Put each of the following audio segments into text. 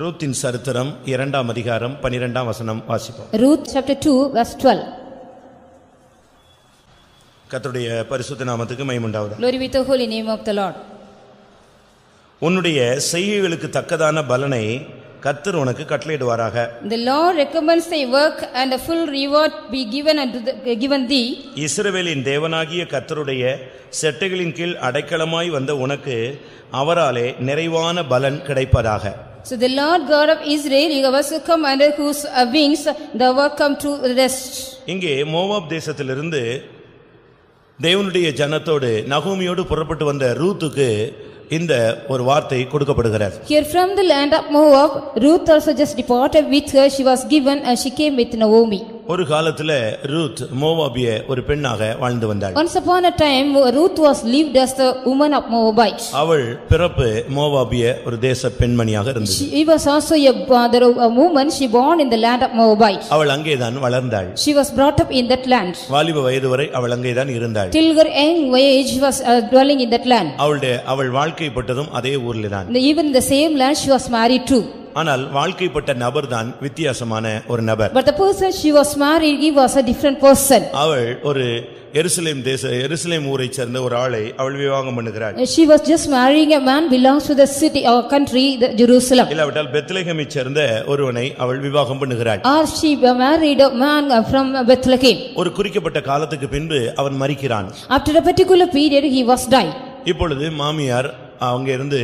ரூத்தின் சரித்திரம் 2ஆம் அதிகாரம் 12ஆம் வசனம் வாசிப்போம். Ruth chapter 2 verse 12. கர்த்தருடைய பரிசுத்த நாமத்துக்கு மகிமை உண்டாவதாக. Glory be to the holy name of the Lord. உன்னுடைய செய்கைகளுக்கு தக்கதான பலனை கர்த்தர் உனக்கு கட்டளையிடுவாராக. The Lord recommends thy work and a full reward be given thee. இஸ்ரவேலின் தேவனாகிய கர்த்தருடைய செட்டைகளின் கீழ் அடைக்கலமாய் வந்த உனக்கு அவராலே நிறைவான பலன் கிடைப்பதாக. So the Lord God of Israel, you have come under whose wings thou art come to rest. இங்கே மோவாப் தேசத்திலிருந்து தேவனுடைய ஜனத்தோடு நகோமியோடு புறப்பட்டு வந்த ரூத்துக்கு இந்த ஒரு வார்த்தை கொடுக்கப்படுகிறது. Here from the land of Moab, Ruth also just departed with her. She was given and she came with Naomi. ஒரு காலத்துல ரூத் மோவாபிய ஒரு பெண்ணாக வாழ்ந்து வந்தாள். Once upon a time, Ruth was lived as the woman of Moabite. அவள் பிறப்பு மோவாபிய ஒரு தேச பெண்மணியாக இருந்தது. She was also a woman. She born in the land of Moabite. அவள் அங்கேதான் வளர்ந்தாள். She was brought up in that land. வாலிப வயது வரை அவள் அங்கேதான் இருந்தாள். Till her young age she was dwelling in that land. அவள் வாழ்க்கைப்பட்டதும் அதே ஊரில் தான். Even in the same land she was married to. ஆனால் வாழ்க்கைப்பட்ட நபர் தான் வித்தியாசமான ஒரு நபர். But the person she was married, he was a different person. அவள் ஒரு எருசலேம் ஊரைச் சேர்ந்த ஒரு ஆளை அவள் விவாகம் பண்ணுகிறாள். She was just marrying a man belongs to the city or country, the Jerusalem. இல்லாவிட்டால் பெத்லகேமைச் சேர்ந்த ஒருவனை அவள் விவாகம் பண்ணுகிறாள். Or she married a man from Bethlehem. ஒரு குறிக்கப்பட்ட காலத்துக்கு பின்பு அவன் மரிக்கிறான். After a particular period he was died. இப்பொழுது மாமியார் அவங்க இருந்து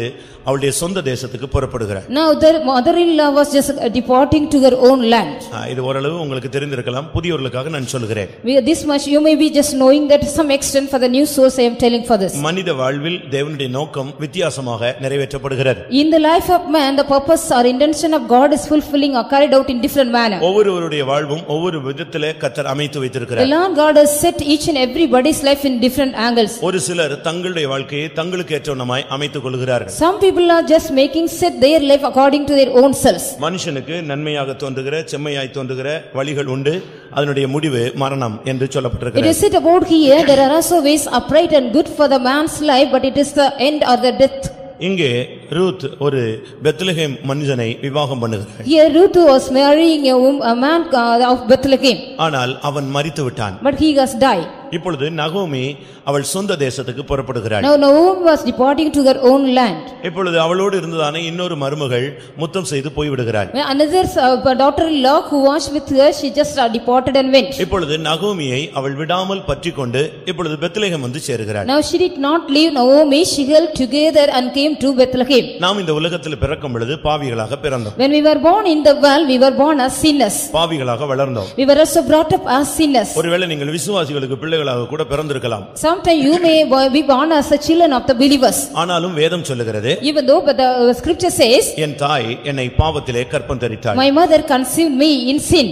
அவளுடைய சொந்த தேசத்துக்கு புறப்படுகிறார். Now the mother-in-law was just departing to her own land. இது ஓரளவு உங்களுக்கு தெரிந்திருக்கலாம், புதியவர்களுக்காக நான் சொல்கிறேன். This much you may be just knowing that to some extent, for the new source I am telling for this. மனித வாழ்வில் தேவனுடைய நோக்கம் வித்தியாசமாக நிறைவேற்றப்படுகிறது. In the life of man, the purpose or intention of God is fulfilling or carried out in different manner. ஒவ்வொருவருடைய வாழ்வும் ஒவ்வொரு விதத்திலே கர்த்தர் அமைத்து வைத்திருக்கிறார். The Lord God has set each and everybody's life in different angles. ஒரு சிலர் தங்களுடைய வாழ்க்கையை தங்களுக்கு ஏற்றவனமாய் அமைத்துக் கொள்கிறார்கள். Some people are just making set their life according to their own selves. மனுஷனுக்கு நன்மையாக தோன்றுகிற செம்மையாய் தோன்றுகிற வழிகள் உண்டு, அதனுடைய முடிவு மரணம் என்று சொல்லப்பட்டிருக்கிறது. It is said about here, there are also ways upright and good for the man's life, but it is the end or the death. இங்கே ரூத் ஒரு பெத்லகேம் மனுஷனை விவாகம் பண்ணுகிறாள். Here Ruth was marrying a man of Bethlehem. ஆனால் அவன் மரித்து விட்டான். But he has died. இப்பொழுது நகோமி அவள் சொந்த தேசத்துக்கு புறப்படுகிறாள். Now Naomi was departing to her own land. இப்பொழுது அவளோடு இருந்ததான இன்னொரு மருமகள் முத்தம் செய்து போய் விடுகிறாள். Another daughter-in-law who was with her, she just departed and went. இப்பொழுது நகோமியை அவள் விடாமல் பற்றிக்கொண்டு இப்பொழுது பெத்லகேம் வந்து சேருகிறாள். Now she did not leave Naomi, she held together and came to Bethlehem. நாம் இந்த உலகத்தில் பிறக்கும் பொழுது பாவிகளாக பிறந்தோம். When we were born in the world, we were born as sinners. பாவிகளாக வளர்ந்தோம். We were also brought up as sinners. ஒருவேளை நீங்கள் விசுவாசிகளுக்கு பிள்ளைகளாக கூட பிறந்திருக்கலாம். Sometimes you may be born as the children of the believers. ஆனாலும் வேதம் சொல்லுகிறது, even though but the scripture says, என் தாய் என்னை பாவத்திலே கற்பம் தரித்தாள். My mother conceived me in sin.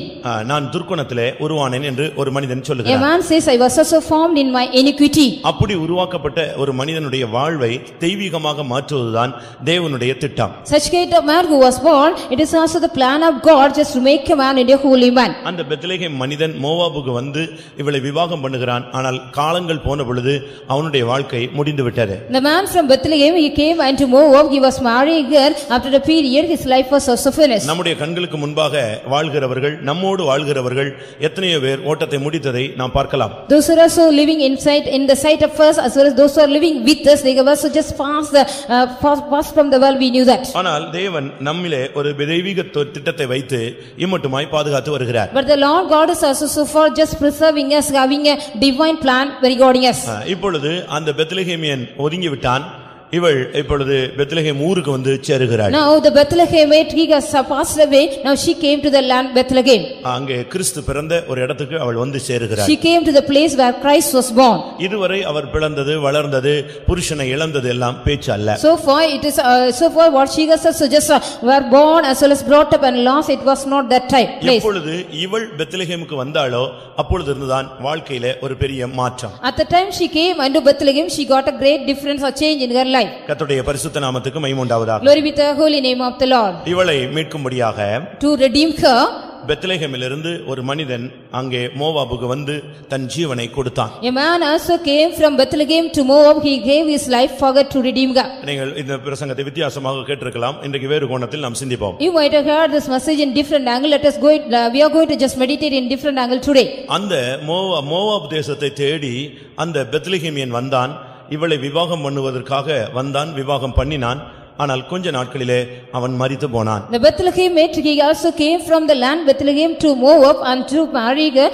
நான் துர்க்குணத்திலே உருவானேன் என்று ஒரு மனிதன் சொல்லுகிறான். A man says, I was also formed in my iniquity. அப்படி உருவாக்கப்பட்ட ஒரு மனிதனுடைய வாழ்வை தெய்வீகமாக மாற்றுவதுதான் தேவனுடைய திட்டம். Such kind of man who was born, it is also the plan of God just to make a man into a holy man. அந்த Bethlehem மனிதன் மோவாபுக்கு வந்து இவளை விவாகம் பண்ணுகிறான். ஆனால் காலங்கள் போன பொழுது அவனுடைய வாழ்க்கை முடிந்து விட்டது. The man from Bethlehem, he came into Moab, he was marrying her. After a period his life was also finished. நம்முடைய கண்களுக்கு முன்பாக வாழ்கிறவர்கள், நம்மோடு வாழ்கிறவர்கள் எத்தனையோ பேர் ஓட்டத்தை முடித்ததை நாம் பார்க்கலாம். Those who are also living in the sight of us, as well as those who are living with us, they have also just passed from the world, we knew that. ஆனால் தேவன் நம்மிலே ஒரு தெய்வீக திட்டத்தை வைத்து இம்மட்டுமாய் பாதுகாத்து வருகிறார். But the Lord God is also so far just preserving us, having a divine plan regarding us. இப்பொழுது அந்த பெத்லகேமியன் ஒதுங்கி விட்டான். இவள் இப்பொழுது பெத்லகேம் ஊருக்கு வந்து சேருகிறாள். Now the Bethlehemite, he has passed away. Now she came to the land Bethlehem. அங்கே கிறிஸ்து பிறந்த ஒரு இடத்துக்கு அவள் வந்து சேருகிறாள். She came to the place where Christ was born. இதுவரை அவர் பிறந்தது, வளர்ந்தது, புருஷனை இழந்தது எல்லாம் பேச்சு அல்ல. So far it is so far what she has also just were born as well as brought up and lost, it was not that type place. எப்பொழுது இவள் பெத்லகேமுக்கு வந்தாளோ அப்பொழுது இருந்துதான் வாழ்க்கையிலே ஒரு பெரிய மாற்றம். At the time she came unto Bethlehem, she got a great difference or change in her life. கர்த்தருடைய பரிசுத்த நாமத்துக்கு மகிமை உண்டாவதாக. Glory be to the holy name of the Lord. இவளை மீட்கும்படியாக, to redeem her, பெத்லெகேமிலிருந்து ஒரு மனிதன் அங்கே மோவாபுக்கு வந்து தன் ஜீவனை கொடுத்தான். A man also came from Bethlehem to Moab. He gave his life for God to redeem God. நீங்கள் இந்த பிரசங்கத்தை வித்தியாசமாக கேட்டிருக்கலாம். இன்றைக்கு வேறு கோணத்தில் நாம் சிந்திப்போம். You might have heard this message in different angle. Let us go we are going to just meditate in different angle today. அந்த மோவாப் தேசத்தை தேடி அந்த பெத்லெகேமியன் வந்தான். இவளை விவாகம் பண்ணுவதற்காக வந்தான், விவாகம் பண்ணினான். ஆனால் கொஞ்ச நாட்களிலே அவன் மரித்து போனான். The Bethlehemite, he also came from the land Bethlehem to Moab and to marry her.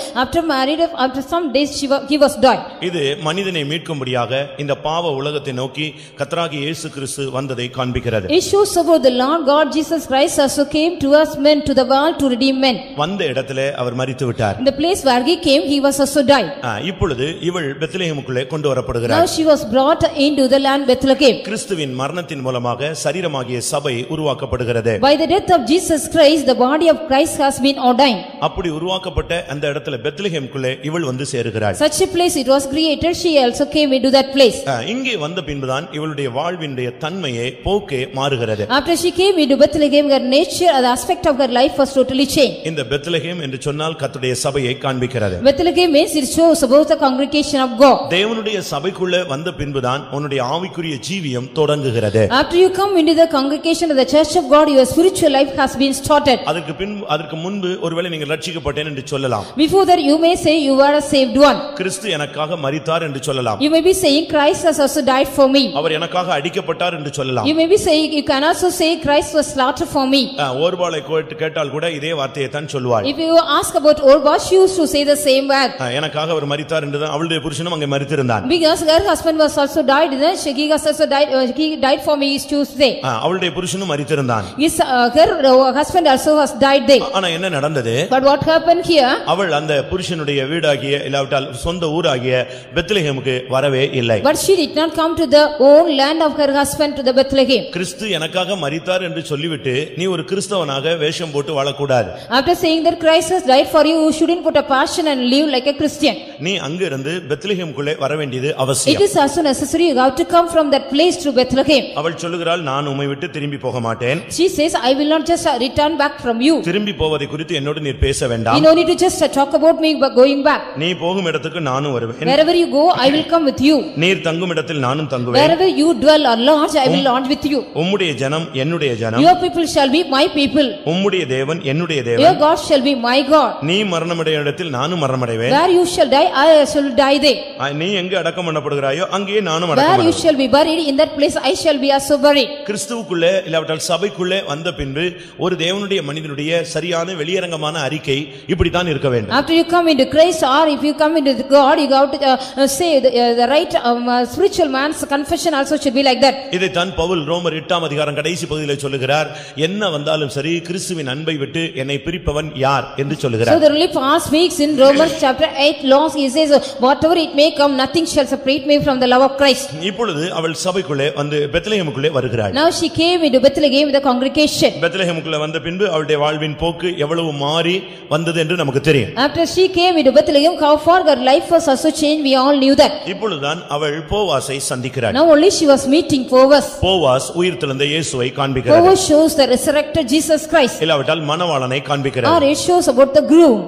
After some days he was died. இது மனிதனை மீட்கும்படியாக இந்த பாவ உலகத்தை நோக்கி கர்த்தராகிய இயேசு கிறிஸ்து வந்ததை காண்பிக்கிறது. It shows about the Lord God Jesus Christ also came to us men, to the world, to redeem men. வந்த இடத்திலே அவர் மரித்து விட்டார். In the place where he came, he was also died. இப்பொழுது இவள் பெத்லெகேமுக்குள்ளே கொண்டு வரப்படுகிறார். Now she was brought into the land Bethlehem. கிறிஸ்துவின் மரணத்தின் மூலமாக சரீரமாகிய சபை உருவாக்கப்படுகிறது. By the death of Jesus Christ, the body of Christ has been ordained. அப்படி உருவாக்கப்பட்ட அந்த இடத்துல பெத்லெகேமுக்குள்ளே இவள் வந்து சேருகிறாள். Such a place it was created, she also came into that place. இங்கே வந்த பின்புதான் இவளுடைய வாழ்வினுடைய தன்மையே போக்கே மாறுகிறது. After she came into Bethlehem, her nature, the aspect of her life was totally changed. இந்த பெத்லெகேம் என்று சொன்னால் கர்த்தருடைய சபையை காண்பிக்கிறது. Bethlehem means it shows about the congregation of God. தேவனுடைய சபைக்குள்ளே வந்த பின்புதான் உன்னுடைய ஆவிக்குரிய ஜீவியம் தொடங்குகிறது. After you come into the congregation of the church of God, your spiritual life has been started. அதற்கு முன்பு ஒருவேளை நீங்கள் ரட்சிக்கப்பட்டேன் என்று சொல்லலாம். Before that you may say you are a saved one. கிறிஸ்து எனக்காக மரித்தார் என்று சொல்லலாம். You may be saying Christ has also died for me. அவர் எனக்காக அடிக்கப்பட்டார் என்று சொல்லலாம். You may be saying, you can also say Christ was slaughtered for me. ஓர்பாளை கேட்டால் கூட இதே வார்த்தையை தான் சொல்வாள். If you ask about Orba, she used to say the same word. எனக்காக அவர் மரித்தார் என்று தான் அவளுடைய புருஷனும் அங்கே மரித்திருந்தான். Because her husband was also died, he has also died, he died for me, is to say. அவளுடைய புருஷனும் மரித்திருந்தான். Yes, her husband also has died there. ஆனா என்ன நடந்தது? But what happened here? அவள் அந்த புருஷனுடைய வீடாகிய இல்லாவிட்டால் சொந்த ஊராகிய பெத்லெகேமுக்கு வரவே இல்லை. But she did not come to the own land of her husband, to the Bethlehem. கிறிஸ்து எனக்காக மரித்தார் என்று சொல்லிவிட்டு நீ ஒரு கிறிஸ்தவனாக வேஷம் போட்டு வாழக்கூடாது. After saying that Christ has died for you, you shouldn't put a passion and live like a Christian. நீ அங்கிருந்து பெத்லெகேமுக்குள்ளே வர வேண்டியது அவசியம். It is also necessary you have to come from that place to Bethlehem. அவள் சொல்லுகிறாள், நான் உம்மை விட்டு திரும்பி போக மாட்டேன். She says, I will not just return back from you. திரும்பி போவதை குறித்து என்னோடு நீர் பேச வேண்டாம். You don't need to just talk about me going back. நீ போகும் இடத்துக்கு நானும் வருவேன். Wherever you go, I will come with you. நீர் தங்கும் இடத்தில் நானும் தங்குவேன். Wherever you dwell or lodge, I will lodge with you. உம்முடைய ஜனம் என்னுடைய ஜனம். Your people shall be my people. உம்முடைய தேவன் என்னுடைய தேவன். Your God shall be my God. நீ மரணமடைய இடத்தில் நானும் மரணமடைவேன். Where you shall die, I shall die there. நீ எங்கே அடக்கம் பண்ணப்படுகிறாயோ அங்கேயே நானும் Where அடக்கம் you shall be buried, in that place I shall be also buried. கிறிஸ்துவுக்குள்ளே இல்லாவிட்டால் சபைக்குள்ளே வந்த பின்பு ஒரு தேவனுடைய மனிதனுடைய சரியான வெளியரங்கமான அறிக்கை இப்படித்தான் இருக்க வேண்டும். After you come into Christ, or if you come into God, you have to say the right spiritual man's confession also should be like that. இதைத்தான் பவுல் ரோமர் 8ஆம் அதிகாரம் கடைசி பகுதியில் சொல்லுகிறார், என்ன வந்தாலும் சரி கிறிஸ்துவின் அன்பை விட்டு என்னை பிரிப்பவன் யார் என்று சொல்லுகிறார். So the only Paul speaks in Romans chapter 8 laws, he says whatever it may come, nothing shall separate me from the love of Christ. இப்பொழுது அவள் சபைக்குள்ளே வந்து பெத்லெகேமுக்குள்ளே வருகிறாள். Now she came into Bethlehem with the congregation. பெத்லெகேமுக்குள்ளே வந்த பின்பு அவளுடைய வாழ்வின் போக்கு எவ்வளவு மாறி வந்தது என்று நமக்கு தெரியும். After she came into Bethlehem, how far her life was also changed, we all knew that. இப்பொழுதுதான் அவள் போவாசை சந்திக்கிறாள். Now only she was meeting Boaz. Boaz உயிர்த்தெழுந்த இயேசுவை காண்பிக்கிறார். Boaz shows the resurrected Jesus Christ. இல்லாவிட்டால் மணவாளனை காண்பிக்கிறார். Or it shows about the groom.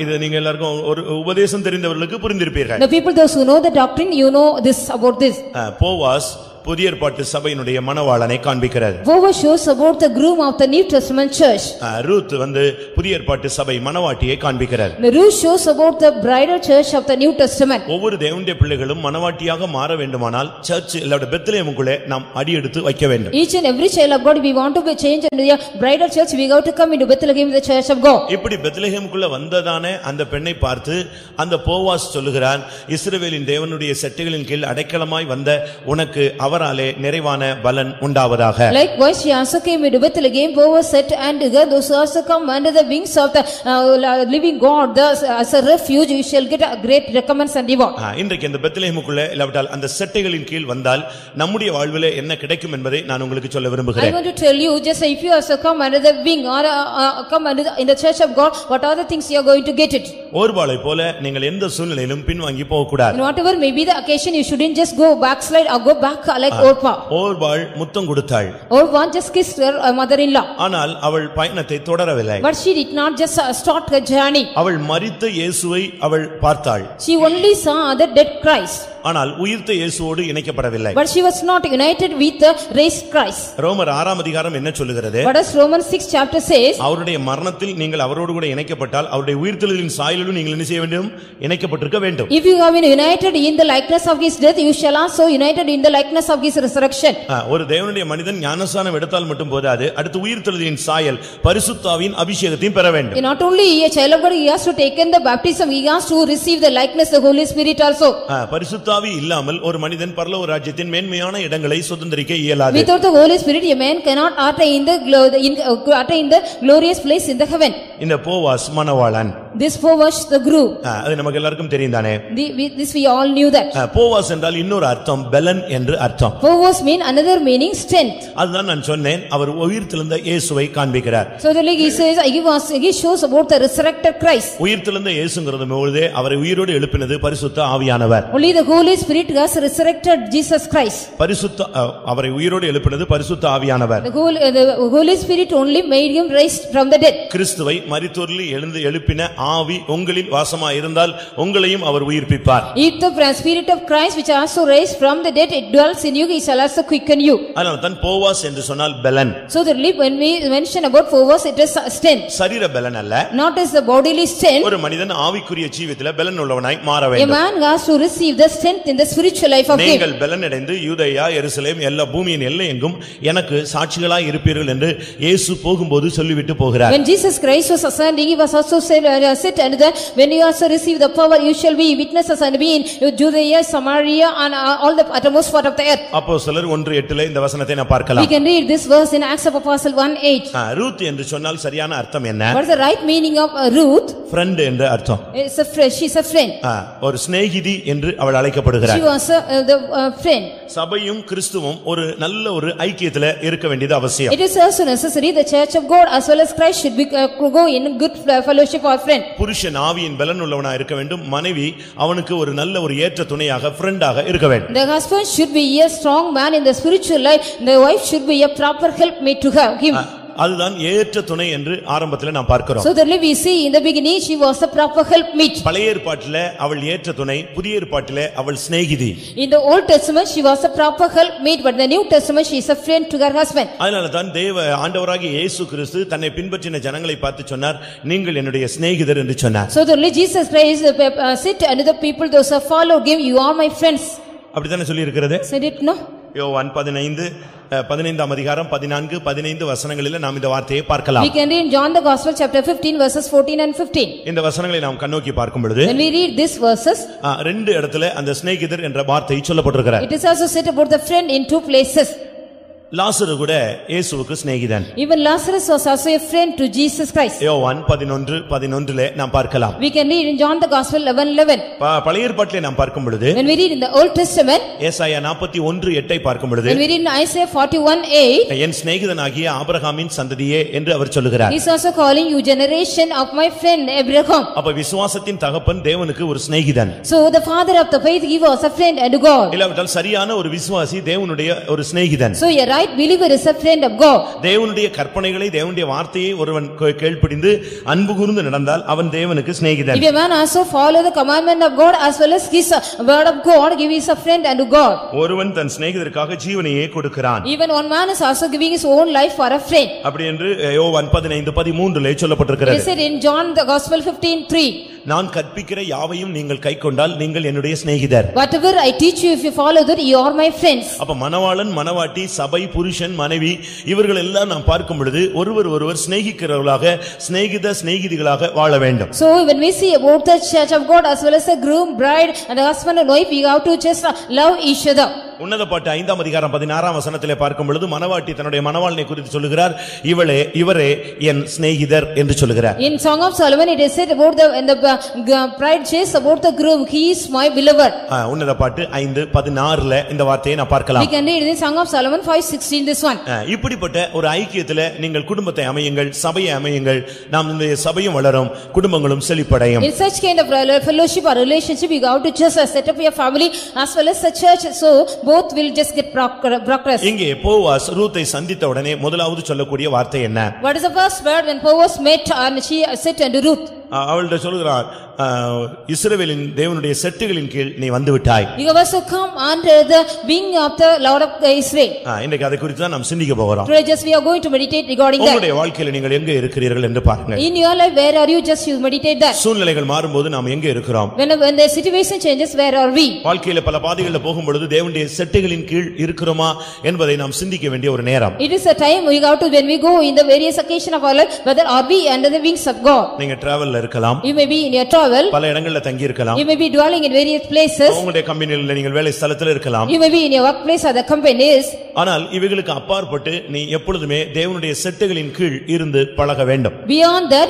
இது நீங்க எல்லாருக்கும் ஒரு உபதேசம் தெரிந்தவர்களுக்கு புரிந்திருப்பீர்கள். The people those who know the doctrine, you know this about this. Boaz புதிய ஏற்பாட்டு சபையினுடைய மணவாளனை காண்பிக்கிறார். Boaz shows about the groom of the New Testament church. Ruth வந்து புதிய ஏற்பாட்டு சபை மணவாட்டியை காண்பிக்கிறார். The Ruth shows about the bridal church of the New Testament. ஒவ்வொரு தேவனுடைய பிள்ளைகளும் மணவாட்டியாக மாற வேண்டுமானால் சர்ச் இல்ல பெத்லெகேமுக்குள்ளே நாம் அடி எடுத்து வைக்க வேண்டும். Each and every child of God, we want to be changed into the bridal church, we have to come into Bethlehem, the church of God. இப்படி பெத்லெகேமுக்குள்ள வந்ததானே அந்த பெண்ணை பார்த்து அந்த போவாஸ் சொல்லுகிறான், இஸ்ரவேலின் தேவனுடைய செட்டைகளின் கீழ் அடைக்கலமாய் வந்த உனக்கு அவராலே நிறைவான பலன் உண்டாவதாக. Likewise she also came into Bethlehem. Boaz said and those who also come under the wings of the living God, as a refuge, you shall get a great recompense and reward. இன்றைக்கு இந்த பெத்லெகேமுக்குள்ள இல்லாவிட்டால் அந்த செட்டைகளின் கீழ் வந்தால் நம்முடைய வாழ்விலே என்ன கிடைக்கும் என்பதை நான் உங்களுக்கு சொல்ல விரும்புகிறேன். I want to tell you, just if you also come under the wing or come under in the church of God, what are the things you are going to get it? ஓர்பாளை போல நீங்கள் எந்த சூழ்நிலையிலும் பின்வாங்கி போக கூடாது. And whatever may be the occasion, you shouldn't just go backslide or go back like like Orpah. ஓர்பாள் முத்தம் கொடுத்தாள். Orpah just kissed her mother-in-law. ஆனால் அவள் பயணத்தை தொடரவில்லை. But she did not just start her journey. அவள் மரித்த இயேசுவை அவள் பார்த்தாள். She only saw the dead Christ. ஆனால் உயிர்த்த இயேசுவோடு இணைக்கப்படவில்லை. But she was not united with the raised Christ. ரோமர் 6 அதிகாரம் என்ன சொல்லுகிறது? What does Romans 6 chapter says? அவருடைய மரணத்தில் நீங்கள் அவரோடு கூட இணைக்கப்பட்டால் அவருடைய உயிர்த்தெழுதலின் சாயலிலும் நீங்கள் என்ன செய்ய வேண்டும்? இணைக்கப்பட்டிருக்க வேண்டும். If you have been united in the likeness of his death, you shall also united in the likeness of his resurrection. ஒரு தேவனுடைய மனிதன் ஞானஸ்நானம் எடுத்தால் மட்டும் போதாது, அடுத்து உயிர்த்தெழுதலின் சாயல் பரிசுத்தாவின் அபிஷேகத்தையும் பெற வேண்டும். Not only a child of God, he has to take in the baptism, he has to receive the likeness of the Holy Spirit also. பரிசுத்தாவி இல்லாமல் ஒரு மனிதன் பரலோக ராஜ்யத்தின் மேன்மையான இடங்களை சுதந்தரிக்க இயலாது. Without the Holy Spirit, a man cannot attain the glorious place in the heaven. இந்த Boaz Manavalan. This Boaz the groom. அது நமக்கு எல்லாருக்கும் தெரியும் தானே? This we all knew that. Boaz என்றால் இன்னொரு அர்த்தம் பெலன் என்று அர்த்தம். Boaz mean another meaning strength. அதுதான் நான் சொன்னேன், அவர் உயிர்த்தெழுந்த இயேசுவை காண்பிக்கிறார். So the he says he shows about the resurrected Christ. உயிர்த்தெழுந்த இயேசுங்கிறது பொழுது அவரை உயிரோடு எழுப்பினது பரிசுத்த ஆவியானவர். Only the Holy Spirit has resurrected Jesus Christ. அவரை உயிரோடு எழுப்பினது பரிசுத்த ஆவியானவர். The Holy Spirit only made him raised from the dead. கிறிஸ்துவை மரித்தோரில் எழுப்பின ஆவி உங்களில் வாசமா இருந்தால் உங்களையும் அவர் உயிர்ப்பிப்பார். If the spirit of Christ which also raised from the dead it dwells in you, he shall also quicken you. அதனால தான் போவாஸ் என்று சொன்னால் பெலன். So when we mention about Boaz, it is strength. சரீர பெலன் அல்ல. Not as the bodily strength. ஒரு மனிதன் ஆவிக்குரிய ஜீவிதத்தில் பெலன் உள்ளவனாய் மாற வேண்டும். A man has to receive the strength in the spiritual life of him. நீங்கள் பெலன் அடைந்து யூதேயா எருசலேம் எல்லா பூமியின் எல்லையெங்கும் எனக்கு சாட்சிகளாய் இருப்பீர்கள் என்று இயேசு போகும்போது சொல்லிவிட்டு போகிறார். When Jesus Christ was ascending, he was also said and then when you also receive the power, you shall be witnesses and be in Judea, Samaria and all the uttermost part of the earth. அப்போஸ்தலர் 1:8 இந்த வசனத்தை நாம் பார்க்கலாம். We can read this verse in Acts of Apostles 1:8. Ruth என்று சொன்னால் சரியான அர்த்தம் என்ன? What is the right meaning of Ruth? friend என்று அர்த்தம். It's a friend, she's a friend. ஒரு சிநேகிதி என்று அவள் அழைக்கப்படுகிறாள். She was the friend. சபையும் கிறிஸ்துவும் ஒரு நல்ல ஒரு ஐக்கியத்திலே இருக்க வேண்டியது அவசியம். It is also necessary the church of God as well as Christ should be go in good fellowship or friend. புருஷன் ஆவியின் பலன் உள்ளவனா இருக்க வேண்டும், மனைவி அவனுக்கு ஒரு நல்ல ஒரு ஏற்ற துணையாக ஃப்ரெண்டாக இருக்க வேண்டும். The husband should be a strong man in the spiritual life, the wife should be a proper helpmate to him. அதுதான் ஏற்ற துணை என்று ஆரம்பத்தில் நாம் பார்க்கிறோம். So that we see in the beginning she was a proper helpmate. பழைய ஏற்பாட்டிலே அவள் ஏற்ற துணை, புதிய ஏற்பாட்டிலே அவள் சிநேகிதி. In the Old Testament she was a proper helpmate, but in the New Testament she is a friend to her husband. அதனால தான் தேவ ஆண்டவராகிய இயேசு கிறிஸ்து தன்னை பின்பற்றின ஜனங்களை பார்த்து சொன்னார், நீங்கள் என்னுடைய சிநேகிதர் என்று சொன்னார். So the Jesus Christ said to another people, those who follow him, you are my friends. அப்படிதானே சொல்லி இருக்கிறது? Said it no? யோவான் 15 அதிகாரம் 14 15 வசனங்களிலே நாம் இந்த வார்த்தையை பார்க்கலாம். We can read in John the Gospel chapter 15 verses 14 and 15. இந்த வசனங்களை நாம் கண்ணோக்கி பார்க்கும் பொழுது when we read these verses, ரெண்டு இடத்துல அந்த சிநேகிதர் என்ற வார்த்தை சொல்லப்பட்டிருக்கிறது. It is also said about the friend in two places. லாசரு கூட இயேசுவுக்கு சிநேகிதன். Even Lazarus was also a friend to Jesus Christ. யோவான் 11:11 நாம் பார்க்கலாம். We can read in John the Gospel 11:11. பழைய ஏற்பாட்டிலே நாம் பார்க்கும் பொழுது when we read in the Old Testament, ஏசாயா 41:8 பார்க்கும் பொழுது when we read in Isaiah 41:8, என் சிநேகிதனாகிய ஆபிரகாமின் சந்ததியே என்று அவர் சொல்லுகிறார். he is also calling you generation of my friend Abraham. அப்ப விசுவாசத்தின் தகப்பன் தேவனுக்கு ஒரு சிநேகிதன். So the father of the faith, he was a friend unto God. இல்லாவிட்டால் சரியான ஒரு விசுவாசி தேவனுடைய ஒரு சிநேகிதன். So a right believer is a friend of God. தேவனுடைய கற்பனைகளை, தேவனுடைய வார்த்தையை ஒருவன் கீழ்ப்படிந்து அன்பு கூர்ந்து நடந்தால் அவன் தேவனுக்கு சிநேகிதன். If a man also follow the commandment of God as well as his word of God, he is a friend unto God. ஒருவன் தன் சிநேகிதருக்காக ஜீவனையே கொடுக்கிறான். Even one man is also giving his own life for a friend. அப்படி என்று யோவான் 15:13 சொல்லப்பட்டிருக்கிறது. He said in John the Gospel 15:3, நான் கற்பிக்கிற யாவையும் நீங்கள் கைக்கொண்டால் நீங்கள் என்னுடைய சிநேகிதர். whatever I teach you, if you follow that, you are my friends. அப்ப மணவாளன், மணவாட்டி, சபை, புருஷன், மனைவி இவர்கள் எல்லாம் நாம் பார்க்கும் பொழுது ஒருவர் சிநேகிக்கிறவர்களாக, சிநேகிதிகளாக வாழ வேண்டும். So when we see about the church of God as well as the groom, bride and the husband and wife, we have to just love each other. உன்னத பாட்டு 5 அதிகாரம் 16 வசனத்திலே பார்க்கும் பொழுது மணவாட்டி தன்னுடைய மணவாளனை குறித்து சொல்லுகிறார், இவரே என் சிநேகிதர் என்று சொல்லுகிறார். In Song of Solomon it is said about the bride says about the groom, he is my beloved. உன்னத பாட்டு 5:16 இந்த வார்த்தையை நான் பார்க்கலாம். We can read in Song of Solomon 5:16 this one. இப்படிப்பட்ட ஒரு ஐக்கியத்திலே நீங்கள் குடும்பத்தை அமையுங்கள், சபையை அமையுங்கள். நாம் இந்த சபையும் வளரும், குடும்பங்களும் செழிப்படையும். In such kind of fellowship or relationship, you have to just set up your family as well as the church, so both will just get progress. இங்கே போவாஸ் ரூத்தை சந்தித்த உடனே முதலாவது சொல்லக்கூடிய வார்த்தை என்ன? What is the first word when Boaz met and she said unto Ruth? அவள்கிட்ட சொல்கிறார், இஸ்ரவேலின் தேவனுடைய செட்டுகளின் கீழ் நீ வந்து விட்டாய். You have also come under the wing of the Lord of Israel. இன்னைக்கு அதை குறித்து தான் நாம் சிந்திக்க போகிறோம். Today just we are going to meditate regarding that. உங்களுடைய வாழ்க்கையில நீங்கள் எங்க இருக்கிறீர்கள் என்று பாருங்க. In your life where are you? Just you meditate that. சூழ்நிலைகள் மாறும்போது நாம் எங்க இருக்கிறோம்? When the situation changes, where are we? வாழ்க்கையில பல பாதைகளில் போகும்பொழுது தேவனுடைய செட்டுகளின் கீழ் இருக்கிறோமா என்பதை நாம் சிந்திக்க வேண்டிய ஒரு நேரம். It is a time we have to when we go in the various occasion of our life, whether are we under the wings of God. நீங்க டிராவல்ல இருக்கலாம். You may be in your travel. பல இடங்களில் தங்கி இருக்கலாம். You may be dwelling in various places. உங்களுடைய கம்பெனியில் நீங்கள் வேலை ஸ்தலத்தில் இருக்கலாம். You may be in your workplace or the companies. ஆனால் இவைகளுக்கு அப்பாற்பட்டு நீ எப்பொழுதுமே தேவனுடைய செட்டுகளின் கீழ் இருந்து பழக வேண்டும். Beyond that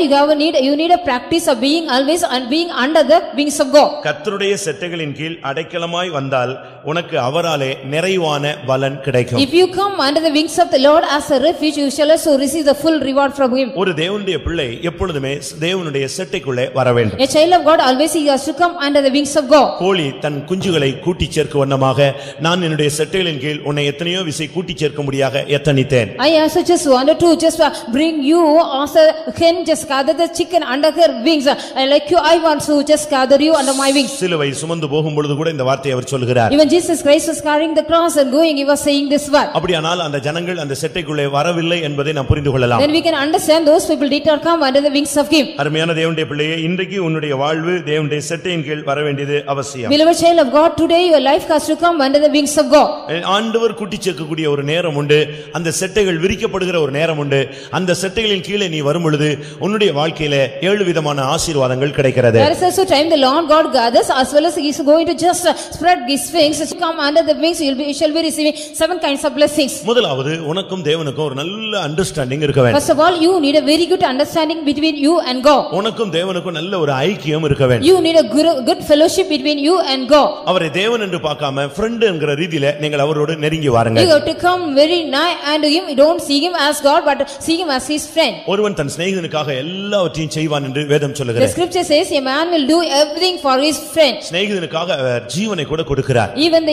you need a practice of being always and being under the wings of God. கர்த்தருடைய செட்டுகளின் கீழ் அடைக்கலமாய் வந்தால் உனக்கு அவராலே நிறைவான பலன் கிடைக்கும். If you come under the wings of the Lord as a refuge, you shall also receive the full reward from him. ஒரு தேவனுடைய பிள்ளை எப்பொழுதுமே தேவனுடைய செட்டைக்குள்ளே வர வேண்டும். A child of God always he has to come under the wings of God. கோழி தன் குஞ்சுகளை கூட்டி சேர்க்க வண்ணமாக நான் என்னுடைய செட்டைகளின் கீழ் உன்னை எத்தனையோ விசை கூட்டி சேர்க்க முடியாக எத்தனித்தேன். I also just wanted to just bring you as a hen just gather the chicken under her wings. Like you, I want to just gather you under my wings. சிலுவை சுமந்து போகும் பொழுது கூட இந்த வார்த்தையை அவர் சொல்கிறார். Even Jesus Christ was carrying the cross and going, he was saying this word. அப்படியானால் அந்த ஜனங்கள் அந்த செட்டைக்குள்ளே வரவில்லை என்பதை நாம் புரிந்து கொள்ளலாம். Then we can understand those people did not come under the wings of him. அருமையான தேவனுடைய பிள்ளையே, இன்றைக்கு உன்னுடைய வாழ்வு தேவனுடைய செட்டையின் கீழ் வர வேண்டியது அவசியம். Beloved child of God, today your life has to come under the wings of God. ஆண்டவர் கூட்டி சேர்க்கக்கூடிய ஒரு நேரம் உண்டு. அந்த செட்டைகள் விரிக்கப்படுகிற ஒரு நேரம் உண்டு. அந்த செட்டைகளின் கீழே நீ வரும் பொழுது உன்னுடைய வாழ்க்கையில 7 விதமான ஆசீர்வாதங்கள் கிடைக்கிறது. There is also time the Lord God gathers as well as he is going to just spread his wings. To come under the wings, you shall be receiving 7 kinds of blessings. முதலாவது உனக்கும் தேவனுக்கும் ஒரு நல்ல understanding இருக்க வேண்டும். First of all, you need a very good understanding between you and God. உனக்கும் தேவனுக்கும் நல்ல ஒரு ஐக்கியம் இருக்க வேண்டும். You need a good fellowship between you and God. அவரை தேவன் என்று பார்க்காம friend என்கிற ரீதியில நீங்கள் அவரோடு நெருங்கி வாருங்கள். You have to come very nigh and him, you don't see him as God but see him as his friend. ஒருவன் தன் சிநேகிதனுக்காக எல்லாவற்றையும் செய்வான் என்று வேதம் சொல்லுகிறது. The scripture says a man will do everything for his friend. சிநேகிதனுக்காக அவர் ஜீவனை கூட கொடுக்கிறார். Even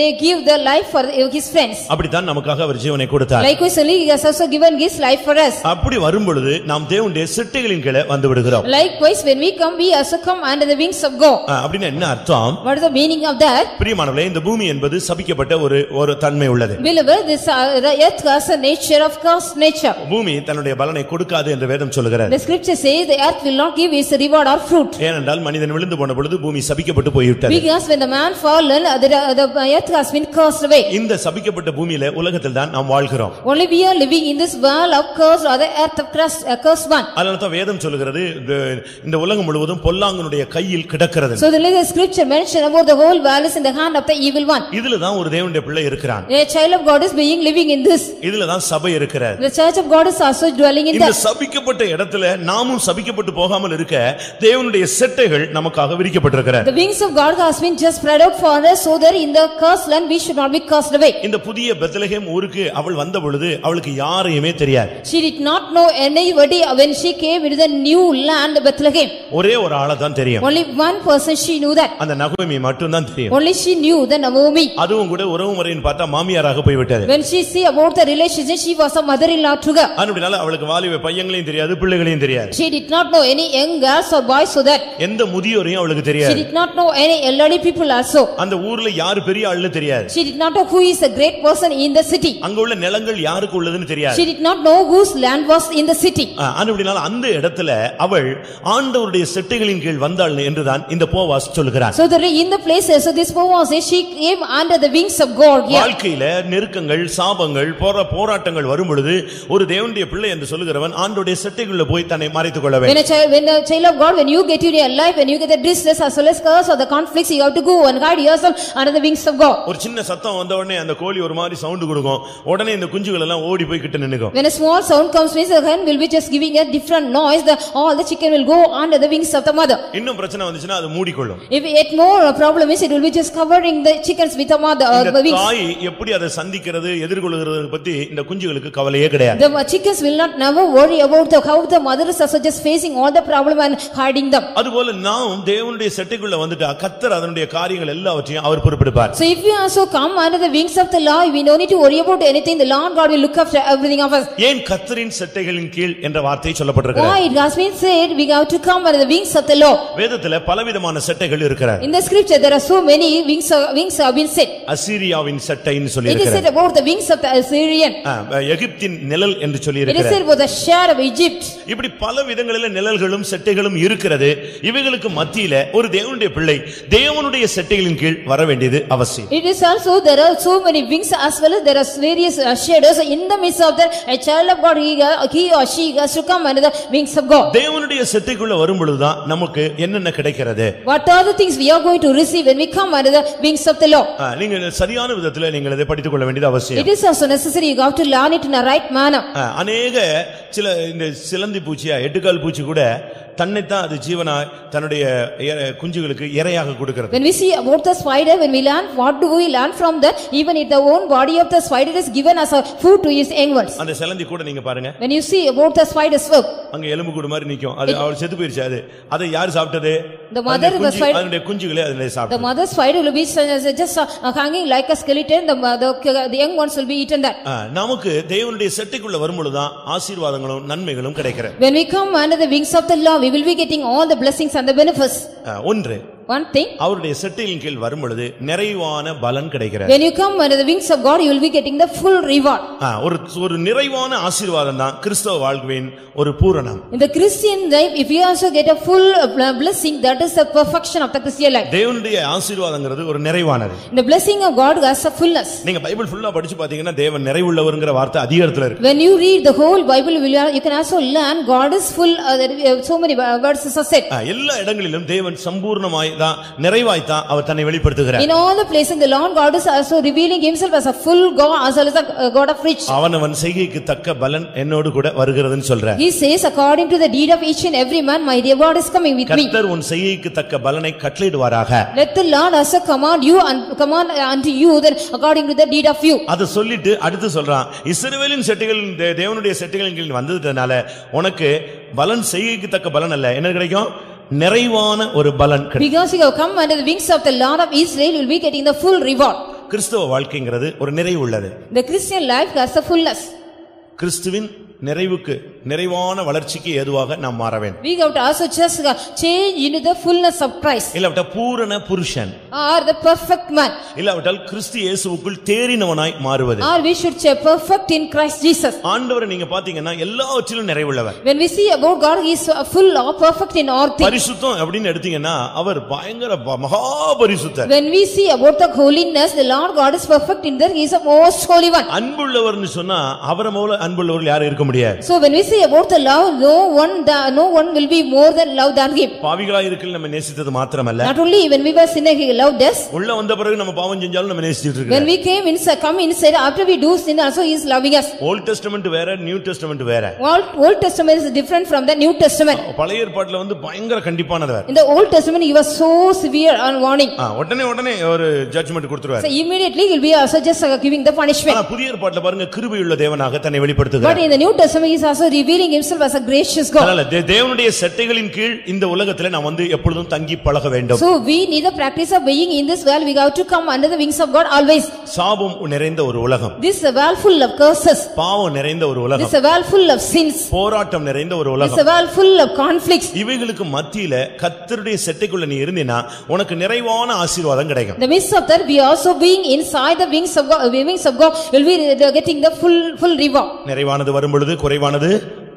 they give their life for his friends. அப்படிதான் நமக்காக அவர் ஜீவனை கொடுத்தார். Likewise he has also given his life for us. அப்படி வரும் பொழுது நாம் தேவனுடைய செட்டைகளின் கீழே வந்து விடுகிறோம். Likewise when we come, we also come under the wings of God. அப்படினா என்ன அர்த்தம்? What is the meaning of that? பிரியமானவர்களே, இந்த பூமி என்பது சபிக்கப்பட்ட ஒரு தன்மை உள்ளது. Beloved, this earth has a nature of cursed nature. பூமி தன்னுடைய பலனை கொடுக்காது என்று வேதம் சொல்லுகிறது. The scripture says the earth will not give its reward or fruit. ஏனென்றால் மனிதன் விழுந்து போன பொழுது பூமி சபிக்கப்பட்டு போய்விட்டது. Because when the man fallen, the earth has been cursed away. இந்த சபிக்கப்பட்ட பூமியிலே உலகத்தில் தான் நாம் வாழ்கிறோம். Only we are living in this world of curse or the earth of cursed one. அதனால தான் வேதம் சொல்லுகிறது இந்த உலகம் முழுவதும் பொல்லாங்கனுடைய கையில் கிடக்கிறது. So the scripture mention about the whole world is in the hand of the evil one. இதுல தான் ஒரு தேவனுடைய பிள்ளை இருக்கிறான். A child of God is being living in this. இதுல தான் சபை இருக்கிறது. The church of God is also dwelling in that. இந்த சபிக்கப்பட்ட இடத்துல நாமும் சபிக்கப்பட்டு போகாமல் இருக்க தேவனுடைய செட்டைகள் நமக்காக விரிக்கப்பட்டிருக்கிறது. The wings of God has been just spread out for us so that in the cursed land we should not be cursed away. இந்த புதிய பெத்லகேம் ஊருக்கு அவள் வந்த பொழுது அவளுக்கு யாரையுமே தெரியாது. She did not know anybody when she came into the new land Bethlehem. ஒரே ஒரு ஆளை தான் தெரியும். Only one person she knew that. அந்த நகோமி மட்டும் தான் தெரியும். Only she knew the Naomi. அதுவும் கூட உறவு முறையின் பார்த்தா மாமியாராக போய் விட்டது. When she see about the relationship, she was a mother-in-law to her. அதனால அவளுக்கு வாலிப பையங்களையும் தெரியாது, பிள்ளைகளையும் தெரியாது. She did not know any young girls or boys so that. எந்த முதியோரையும் அவளுக்கு She தெரியாது. did not know any elderly people also. அந்த ஊர்ல யார் பெரிய ஆளுன்னு தெரியாது. She did not know who is a great person in the city. அங்க உள்ள நிலங்கள் யாருக்கு உள்ளதுன்னு தெரியாது. She did not know whose land was in the city. அப்படினால அந்த இடத்துல அவள் ஆண்டவருடைய செட்டைகளின் கீழ் வந்தாள் என்றுதான் இந்த போவாஸ் சொல்கிறார். So in the places so this Boaz says she came under the wings of God. வாழ்க்கையில நெருக்கங்கள், சாபங்கள், போராட்டங்கள் வரும் பொழுது ஒரு தேவனுடைய பிள்ளை என்று சொல்லுகிறவன் ஆண்டவருடைய செட்டைக்குள்ள போய் தன்னை மறைத்துக் கொள்ள வேண்டும். When a child of God, when you get in your life, when you get the distress as well as curse or the conflicts, you have to go and hide yourself under the wings of God. ஒரு சின்ன சத்தம் வந்த உடனே அந்த கோழி ஒரு மாதிரி sound கொடுக்கும். உடனே இந்த குஞ்சுகள் எல்லாம் ஓடி போய் கிட்ட நின்னுக்கும். When a small sound comes, means the hen will be just giving a different noise. All all the chicken will go under the wings of the mother. இன்னும் பிரச்சனை வந்துச்சுனா அது மூடிக்கொள்ளும். If yet more problem is, it will be just covering the chickens with the mother wings. தாய் எப்படி அதை சந்திக்கிறது எதிர்கொள்கிறது பத்தி இந்த குஞ்சுகளுக்கு கவலையே கிடையாது. The chickens will not never worry about how the mother is also just facing all the problem and hiding them. அதுபோல நாம் தேவனுடைய செட்டைக்குள்ள வந்துட்டா கர்த்தர் அதனுடைய காரியங்கள் எல்லாவற்றையும் அவர் பொறுப்பெடுப்பார். So if we also come under the wings of the Lord, we don't need to worry about anything. The Lord God will look after everything of us. ஏன் கர்த்தரின் செட்டைகளின் கீழ் என்ற வார்த்தை சொல்லப்பட்டிருக்கிறது? Why it has been said we have to come under the wings of the Lord. வேதத்திலே பலவிதமான செட்டைகள் இருக்கிறது. In the scripture there are so many wings have been said. அசீரியாவின் செட்டைன்னு சொல்லி It is said about the wings of the Assyrian. எகிப்தின் நிழல் என்று சொல்லி It is இருக்கிறது. said about the shadow of Egypt. இப்படி பல விதங்களிலே நிழல்களும் செட்டைகளும் இருக்கிறது. இவைகளுக்கு மத்தியிலே ஒரு தேவனுடைய பிள்ளை தேவனுடைய செட்டைகளின் கீழ் வர வேண்டியது அவசியம். It is also there are so many wings as well as there are various shadows in the midst of the a child of God. He or she has to come under the wings of God. தேவனுடைய செட்டைக்குள்ள வரும் பொழுதுதான் நமக்கு என்னென்ன கிடைக்கிறது? What are the things we are going to receive when we come under the wings of the Lord? நீங்க சரியான விதத்திலே நீங்கள் இதை படித்துக் கொள்ள வேண்டியது அவசியம். It is also necessary you have to learn it in a right manner. அநேக சில இந்த சிலந்தி பூச்சியா எட்டுக்கால் பூச்சி கூட தன்னைத்தான் அது ஜீவனா தன்னுடைய குஞ்சுகளுக்கு இரையாக கொடுக்கிறது. When we see about the spider, when we learn, what do we learn from that? Even if the own body of the spider is given as a food to his young ones. அந்த சிலந்தி கூட நீங்க பாருங்க. When you see about the spider's web, அங்க எலும்பு கூடு மாதிரி நிக்கும். அது அவள் செத்து போயிருச்சு. அதை யார் சாப்பிட்டது? The mother of the spider. அதனுடைய குஞ்சுகளே அதனை சாப்பிட்டது. The mother spider will be just hanging like a skeleton. The young ones will be eaten that. நமக்கு தேவனுடைய செட்டைக்குள்ள வரும்பொழுதுதான் ஆசீர்வாதங்களும் நன்மைகளும் கிடைக்கிறது. When we come under the wings of the Lord, we will be getting all the blessings and the benefits. ஒன்று One thing, அவருடைய செட்டையின் கீழ் வரும் பொழுது நிறைவான பலன் கிடைக்கிறது. when you come under the wings of God, you will be getting the full reward. ஒரு நிறைவான ஆசீர்வாதம் தான் கிறிஸ்தவ வாழ்வின் ஒரு பூரணம். In the Christian life, if you also get a full blessing, that is the perfection of the Christian life. தேவனுடைய ஆசீர்வாதம்ங்கிறது ஒரு நிறைவானது. The blessing of God has a fullness. நீங்க பைபிள் ஃபுல்லா படிச்சு பாத்தீங்கன்னா தேவன் நிறைவுள்ளவர்ங்கற வார்த்தை அதிகாரத்துல இருக்கு. When you read the whole Bible, you can also learn God is full. So many verses are said. எல்லா இடங்களிலும் தேவன் சம்பூர்ணமாய் தான் நிறைவாய் தான் அவர் தன்னை வெளிப்படுத்துகிறார். In all the places, the Lord God is also revealing himself as a full God, as well as a God of rich. அவனவன் செய்கைக்கு தக்க பலன் என்னோடு கூட வருகிறதுன்னு சொல்றார். He says, according to the deed of each and every man, my reward is coming with me. கர்த்தர் உன் செய்கைக்கு தக்க பலனை கட்டளையிடுவாராக. Let the Lord also command you and command unto you then according to the deed of you. அத சொல்லிட்டு அடுத்து சொல்றான், இஸ்ரவேலின் செட்டைகள் தேவனுடைய செட்டைகளின் கீழ் வந்ததனால உனக்கு பலன் செய்கைக்கு தக்க பலன் அல்ல, என்ன கிடைக்கும்? நிறைவான ஒரு பலன் கிடைக்கும். Because you have come under the wings of the Lord of Israel, you will be getting the full reward. கிறிஸ்தவ வாழ்க்கைங்கிறது ஒரு நிறைவு உள்ளது. The Christian life has a fullness. கிறிஸ்துவின் நிறைவுக்கு நிறைவான வளர்ச்சிக்கு ஏதுவாக நாம் மாற வேண்டும். We have to also just change into the fullness of Christ. இல்லாவிட்டால் பூரண புருஷன் Or the perfect man. இல்லாவிட்டால் கிறிஸ்து இயேசுவுக்குள் தேறினவனாய் மாறுவது. Or we should say perfect in Christ Jesus. ஆண்டவரை நீங்க பாத்தீங்கன்னா எல்லாவற்றிலும் நிறைவுள்ளவர். When we see about God, he is full or perfect in all things. பரிசுத்தம் அப்படினு எடுத்தீங்கன்னா அவர் பயங்கர மகா பரிசுத்தர். When we see about the holiness, the Lord God is perfect in that, he is the most holy one. அன்புள்ளவர்னு சொன்னா அவரை போல அன்புள்ளவர் யாரும் இருக்க முடியாது. So when we say about the love, no one will be more than love than him. பாவிகளாய் இருக்கல் நம்ம நேசித்தது மாத்திரமல்ல. Not only when we were sinners, he loved us. உள்ள வந்த பிறகு நம்ம பாவம் செஞ்சாலும் நம்ம நேசிச்சிட்டு இருக்கோம். When we come inside, after we do sin, also he is loving us. Old Testament வேற, நியூ டெஸ்டமென்ட் வேற. Old Testament is different from the New Testament. பழைய ஏற்பாட்டுல வந்து பயங்கர கண்டிப்பானவர். In the Old Testament, he was so severe on warning. உடனே ஒரு judgement கொடுத்துருவார். So immediately he will be also just giving the punishment. ஆனா புதிய ஏற்பாட்டுல பாருங்க கிருபையுள்ள தேவனாக தன்னை வெளிப்படுத்துகிறார். But in the New Testament, he is also revealing himself as a gracious God. அதனால தேவனுடைய செட்டைகளின் கீழ் இந்த உலகத்திலே நாம் வந்து எப்பொழுதும் தங்கி பழக வேண்டும். So we need the practice of being in this world. We have to come under the wings of God always. சாபம் நிறைந்த ஒரு உலகம். This is a world full of curses. பாவம் நிறைந்த ஒரு உலகம். This is a world full of sins. போராட்டம் நிறைந்த ஒரு உலகம். This is a world full of conflicts. இவைகளுக்கு மத்தியில கர்த்தருடைய செட்டைக்குள்ள நீ இருந்தீனா உனக்கு நிறைவான ஆசீர்வாதம் கிடைக்கும். The midst of that, we also being inside the wings of God will be getting the full reward. நிறைவானது வரும் பொழுது குறைவானது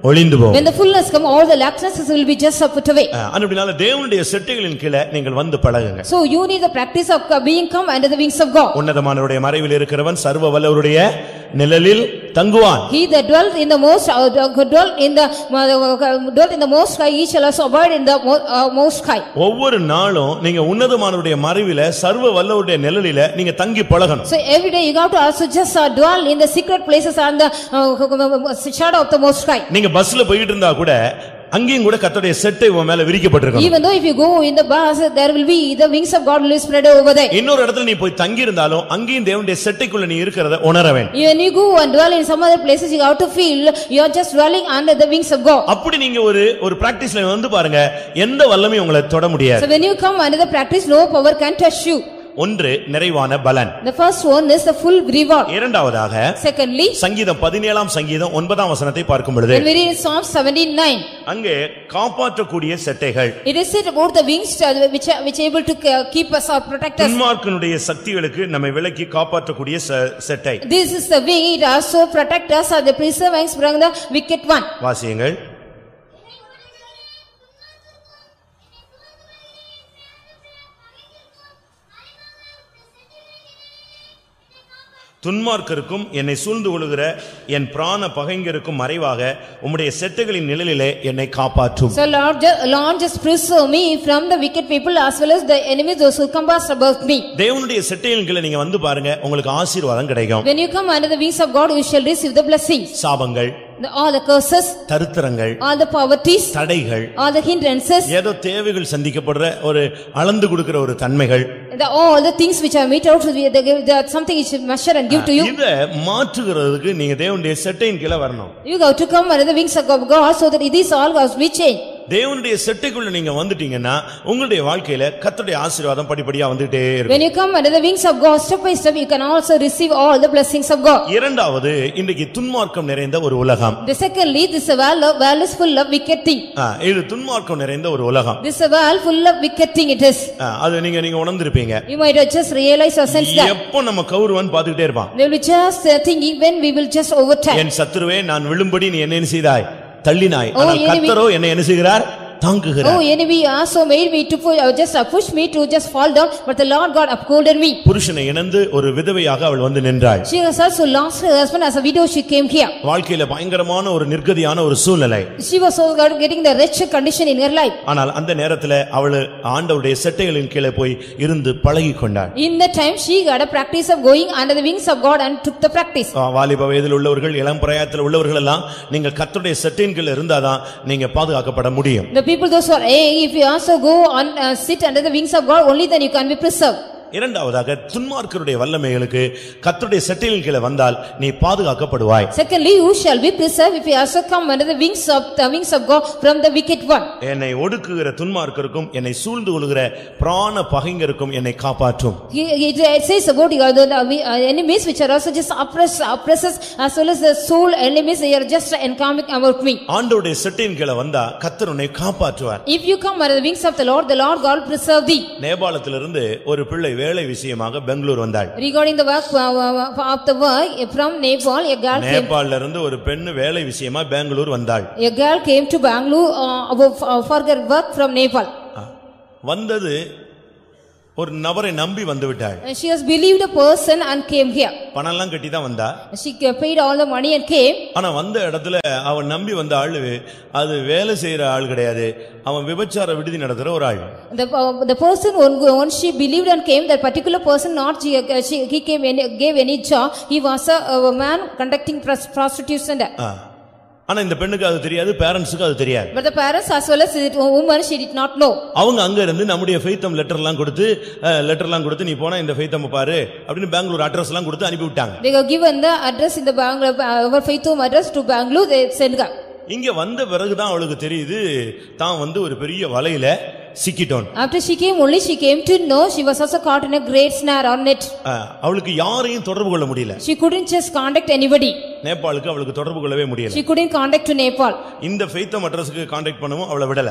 ஒளிந்து போகும். When the fullness come, all the lacknesses will be just put away. அப்படினால தேவனுடைய செட்டைகளின் கீழ நீங்கள் வந்து பழகுங்க. So you need the practice of being come under the wings of God. உன்னதமானவருடைய மறைவில் இருக்கிறவன் சர்வ வல்லவருடைய நிழலில் தங்குவான். He that dwelt in the most high, he shall also abide in the most high. ஒவ்வொரு நாளும் நீங்க உன்னதமானவருடைய மறைவில சர்வ வல்லவருடைய நிழலில நீங்க தங்கி பழகணும். So every day you have to also just dwell in the secret places and the shadow of the most high. நீங்க பஸ்ல போயிட்டு இருந்தா கூட அங்கேயும் கூட கர்த்தருடைய செட்டை உன் மேல விரிக்கப்பட்டிருக்கும். Even though if you go in the bus, there will be the wings of God will spread over there. இன்னொரு இடத்துல நீ போய் தங்கி இருந்தாலும் அங்கேயும் தேவனுடைய செட்டைக்குள்ள நீ இருக்கிறத உணர வேண்டும். When you go and dwell in some other places, you have to feel you are just dwelling under the wings of God. அப்படி நீங்க ஒரு பிராக்டீஸ்ல வந்து பாருங்க, எந்த வல்லமையும் உங்களை தொட முடியாது. So when you come under the practice, no power can touch you. ஒன்று நிறைவான பலன். The first one is the full reward. இரண்டாவதாக Secondly, சங்கீதம் 17ஆம் சங்கீதம் 9ஆம் வசனத்தை பார்க்கும் பொழுது when we read Psalm 79, அங்கே காப்பாற்றக்கூடிய செட்டைகள். it is said about the wings which able to keep us or protect us. துன்மார்க்கனுடைய சக்திகளுக்கு நம்மை விலக்கி காப்பாற்றக்கூடிய செட்டை. This is the wing, it also protect us or the preserve wings from the wicked one. வாசியுங்கள். துன்மார்க்கருக்கும் என்னை சூழ்ந்து கொள்ளுகிற என் பிராண பகைஞருக்கும் மறைவாக உம்முடைய செட்டைகளின் நிழலிலே என்னை காப்பாற்றும். So Lord just preserve me from the wicked people as well as the enemies those who compass about me. தேவனுடைய செட்டைகளின் கீழ நீங்க வந்து பாருங்க, உங்களுக்கு ஆசீர்வாதம் கிடைக்கும். When you come under the wings of God, you shall receive the blessings. சாபங்கள், all the curses, தரித்திரங்கள், all the poverties, தடைகள், all the hindrances, ஏதோ தேவைகள் சந்திக்கப்படுற ஒரு அளந்து கொடுக்கிற ஒரு தன்மைகள், all the things which are made out to be something which measure and give to you. இத மாற்றுகிறதுக்கு நீங்க தேவனுடைய செட்டையின் கீழ வரணும். You have to come under the wings of God so that it is all God's be changed. தேவனுடைய செட்டைக்குள்ள நீங்க வந்துட்டீங்கன்னா உங்களுடைய வாழ்க்கையில கர்த்தருடைய ஆசீர்வாதம் படிப்படியா வந்துட்டே இருக்கும். When you come under the wings of God, step by step, you can also receive all the blessings of God. இரண்டாவது, இன்றைக்கு துன்மார்க்கம் நிறைந்த ஒரு உலகம். The secondly, this world is full of wicked thing. இது துன்மார்க்கம் நிறைந்த ஒரு உலகம். This world full of wicked thing it is. அது நீங்க உணர்ந்திருப்பீங்க. You might have just realize or sense that. எப்போ நம்ம கௌரவன் பாத்துக்கிட்டே இருப்பான். They will just thinking when we will just overtake. என் சத்துருவே, நான் விழும்படி நீ என்ன செய்தாய்? தள்ளினாய். ஆனால் கர்த்தரோ என்னை என்ன செய்கிறார்? தாங்குகிறார். Oh enemy also made me to push me to just fall down, but the Lord God upholded me. புருஷனை இழந்து ஒரு விதவையாக அவள் வந்து நின்றாள். She has also lost her husband as a widow. She came here. வாழ்க்கையில பயங்கரமான ஒரு நிர்கதியான ஒரு சூழ்நிலை. She was so getting the wretched condition in her life. ஆனால் அந்த நேரத்துல அவள் ஆண்டவருடைய செட்டைகளின் கீழே போய் இருந்து பழகிக் கொண்டாள். In that time she got a practice of going under the wings of God and took the practice. வாலிப வயதில் உள்ளவர்கள், இளம் பிராயத்தில் உள்ளவர்கள் எல்லாம் நீங்கள் கர்த்தருடைய செட்டையின் கீழ இருந்தாதான் நீங்க பாதுகாக்கப்பட முடியும். The people those who are if you also go on sit under the wings of God, only then you can be preserved. இரண்டாவதாக, துன்மார்க்கருடைய வல்லமைகளுக்கு கர்த்தருடைய செட்டையின் கீழ வந்தால் நீ பாதுகாக்கப்படுவாய். Secondly, you shall be preserved if you also come under the wings of God from the wicked one. என்னை ஒடுக்குகிற துன்மார்க்கருக்கும் என்னை சூழ்ந்து கொள்ளுகிற பிராண பகைஞருக்கும் என்னை காப்பாற்றும். It says about the enemies which are also just oppressors as well as the soul enemies, they are just encamping about me. ஆண்டவருடைய செட்டையின் கீழ வந்தா கர்த்தர் உன்னை காப்பாற்றுவார். If you come under the wings of the Lord God will preserve thee. நேபாளத்திலிருந்து ஒரு பிள்ளை வேலை விஷயமாக பெங்களூர் வந்தாள். Regarding the work of the work from Nepal, a girl came. நேபாளல இருந்து ஒரு பெண் வேலை விஷயமா பெங்களூர் வந்தாள். A girl came to Bangalore for her work from Nepal. வந்தது ஒரு நபரை நம்பி வந்து விட்டாள். She has believed a person and came here. பணம் எல்லாம் கட்டி தான் வந்தா. She paid all the money and came. ஆனா வந்த இடத்துல அவன் நம்பி வந்த ஆளு அது வேலை செய்யற ஆள் கிடையாது. அவன் விபச்சார விடுதி நடத்துற ஒரு ஆள். The person when she believed and came, that particular person not he came and gave any job. He was a man conducting prostitution. ஆனா இந்த பெண்ணுக்கு அது தெரியாது, பேரண்ட்ஸ்க்கு அது தெரியாது. But the parents as well as the woman, she did not know. அவங்க அங்க இருந்து நம்முடைய ஃபெய்த்தம் லெட்டர்லாம் கொடுத்து நீ போனா இந்த ஃபெய்த்தம் பாரு அப்படினு பெங்களூர் அட்ரஸ் எல்லாம் கொடுத்து அனுப்பி விட்டாங்க. They were given the address in the Bangalore, our faithom address to Bangalore. They sent her. இங்க வந்த பிறகுதான் அவளுக்கு தெரியுது தான் வந்து ஒரு பெரிய வலையில சிக்கிட்டோம். After she came, only she came to know she was also caught in a great snare or net. அவளுக்கு யாரையும் தொடர்பு கொள்ள முடியல. She couldn't just contact anybody. நேபாளுக்கு அவளுக்கு தொடர்பு கொள்ளவே முடியல. She couldn't contact to Nepal. இந்த ஃபெய்த்தம் அட்ரஸ்க்கு கான்டாக்ட் பண்ணவும் அவளை விடல.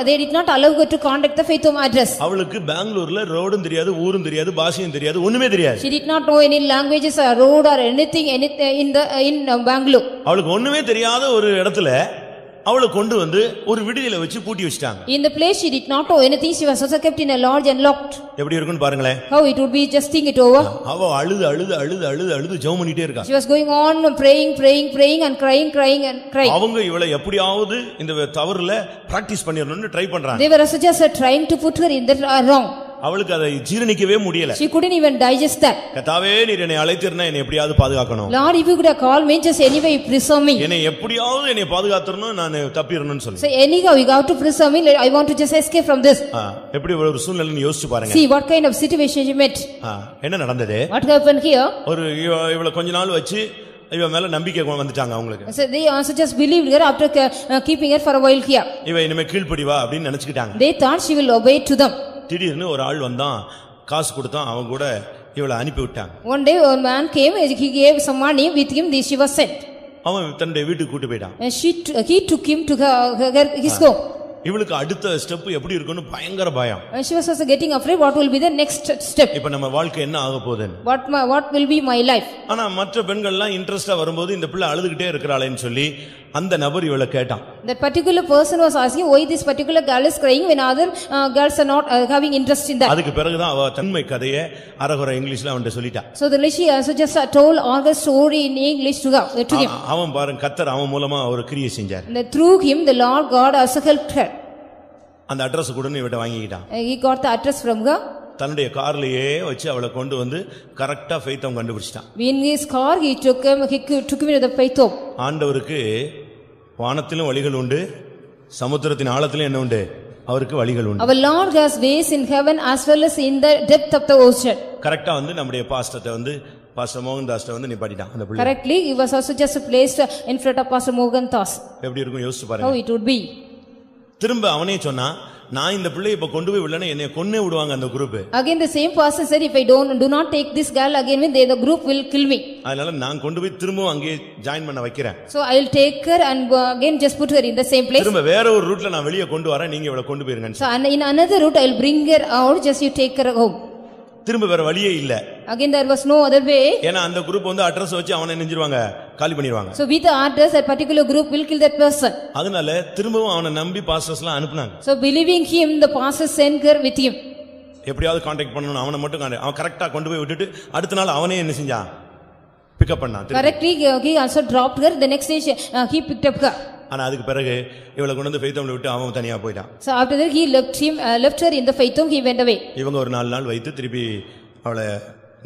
They did not allow her to contact the faithom address. அவளுக்கு பெங்களூர்ல ரோடும் தெரியாது, ஊரும் தெரியாது, பாஷையும் தெரியாது, ஒண்ணுமே தெரியாது. She did not know any languages or road or anything in Bangalore. அவளுக்கு ஒண்ணுமே தெரியாத ஒரு இடத்துல அவளை கொண்டு வந்து ஒரு விடுதியில வச்சு பூட்டி வச்சிட்டாங்க. In the place she did not know anything, she was also kept in a lodge and locked. எப்படி இருக்குன்னு பாருங்களே. How it would be, just think it over. அவ அழுது ஜெபம் பண்ணிட்டே இருக்கா. She was going on praying and crying. அவங்க இவளை எப்படியாவது இந்த தவறுல பிராக்டீஸ் பண்ணிரணும்னு ட்ரை பண்றாங்க. They were also just trying to put her in the wrong. அவளுக்கு அதை ஜீரணிக்கவே முடியல. She couldn't even digest that. கர்த்தாவே நீர் என்னை அழைத்திருந்தா என்னை எப்படியாவது பாதுகாக்கணும். Lord, if you could have called me, just anyway preserve me. என்னை எப்படியாவது என்னை பாதுகாத்துறணும், நான் தப்பிரணும்னு சொல்லி. So anyhow you got to preserve me. I want to just escape from this. எப்படி ஒரு சூழ்நிலைன்னு யோசிச்சு பாருங்க. See what kind of situation she met. என்ன நடந்தது? What happened here? ஒரு இவள கொஞ்ச நாள் வச்சு இவ மேல நம்பிக்கை வந்துட்டாங்க அவங்களுக்கு. So they also just believed her after keeping her for a while here. இவ இனிமே கீழ்ப்படிவா அப்படினு நினைச்சிட்டாங்க. They thought she will obey to them. திடீர்னு ஒரு ஆள் வந்தான், காசு கொடுத்தான், அவங்க கூட இவளை அனுப்பி விட்டாங்க. One day one man came, he gave some money, with him she was sent. அவன் தன்னுடைய வீட்டுக்கு கூட்டி போய்ட்டான். And he took him to his home. இவளுக்கு அடுத்த ஸ்டெப் எப்படி இருக்குன்னு பயங்கர பயம். She was also getting afraid what will be the next step. இப்போ நம்ம வாழ்க்கை என்ன ஆக போகுதுன்னு. What will be my life? ஆனா மற்ற பெண்கள் எல்லாம் இன்ட்ரஸ்டா வரும்போது இந்த பிள்ளை அழுதுகிட்டே இருக்கறாளேன்னு சொல்லி அந்த நபர் இவளை கேட்டான். That particular person was asking why this particular girl is crying when other girls are not having interest in that. அதுக்கு பிறகு தான் அவ தன்மை கதையை அரகுற இங்கிலீஷ்ல அவன்ட்ட சொல்லிட்டா. So the she also just told all the story in English to him. அவன் பாருங்க கர்த்தர் அவன் மூலமா ஒரு கிரியை செஞ்சார். Through him the Lord God also helped her. அந்த அட்ரஸ் கொடுன்னு இவட்ட வாங்கிட்டான். He got the address from her. தன்னுடைய கார்லயே வச்சு அவளை கொண்டு வந்து கரெக்ட்டா ஃபெய்த் அவன் கண்டுபிடிச்சிட்டான். In his car he took him to the faith home. ஆண்டவருக்கு வானத்திலும் வழிகள் உண்டு, சமுத்திரத்தின் ஆழத்திலும் என்ன உண்டு? அவருக்கு வழிகள் உண்டு. Our Lord has ways in heaven as well as in the depth of the ocean. கரெக்ட்டா வந்து நம்முடைய பாஸ்டர் மோகன்தாஸ்ட வந்து நிப்பாட்டிட்டான் அந்த பிள்ளை. Correctly he was also just placed in front of Pastor Mohandas. எப்படி இருக்கும் யோசிச்சு பாருங்க. How it would be. திரும்ப அவனே சொன்னா, நான் இந்த பிள்ளையை இப்ப கொண்டு போய் விடலனா என்னைய கொன்னே விடுவாங்க அந்த group. Again the same person said, if I do not take this girl again, the group will kill me. அதனால நான் கொண்டு போய் திரும்ப அங்கே ஜாயின் பண்ண வைக்கிறேன். So I will take her and again just put her in the same place. திரும்ப வேற ஒரு ரூட்ல நான் வெளிய கொண்டு வரேன், நீங்க இவளை கொண்டு போயிருங்க. So in another route I will bring her out, just you take her home. திரும்ப வேற வழியே இல்ல. Again there was no other way. ஏனா அந்த குரூப் வந்து அட்ரஸ் வச்சு அவனை நெஞ்சிருவாங்க, காலி பண்ணிடுவாங்க. So with the address that particular group will kill that person. அதனால திரும்பவும் அவனை நம்பி பாஸ்டர்ஸ்லாம் அனுப்புனாங்க. So believing him, the pastor sent her with him. எப்படியாவது கான்டாக்ட் பண்ணனும், அவனை மட்டும் அவன் கரெக்ட்டா கொண்டு போய் விட்டுட்டு அடுத்த நாள் அவனே என்ன செஞ்சான்? பிக் அப் பண்ணான். Correctly he also dropped her. The next day he picked up her. ஆனா அதுக்கு பிறகு இவளை கொண்டு வந்து ஃபெய்த் ஹோம்ல விட்டு அவன் தனியா போய்ட்டான். So after that he left her in the faith home, he went away. இவங்க ஒரு 4 நாள் வைத்து திருப்பி அவளை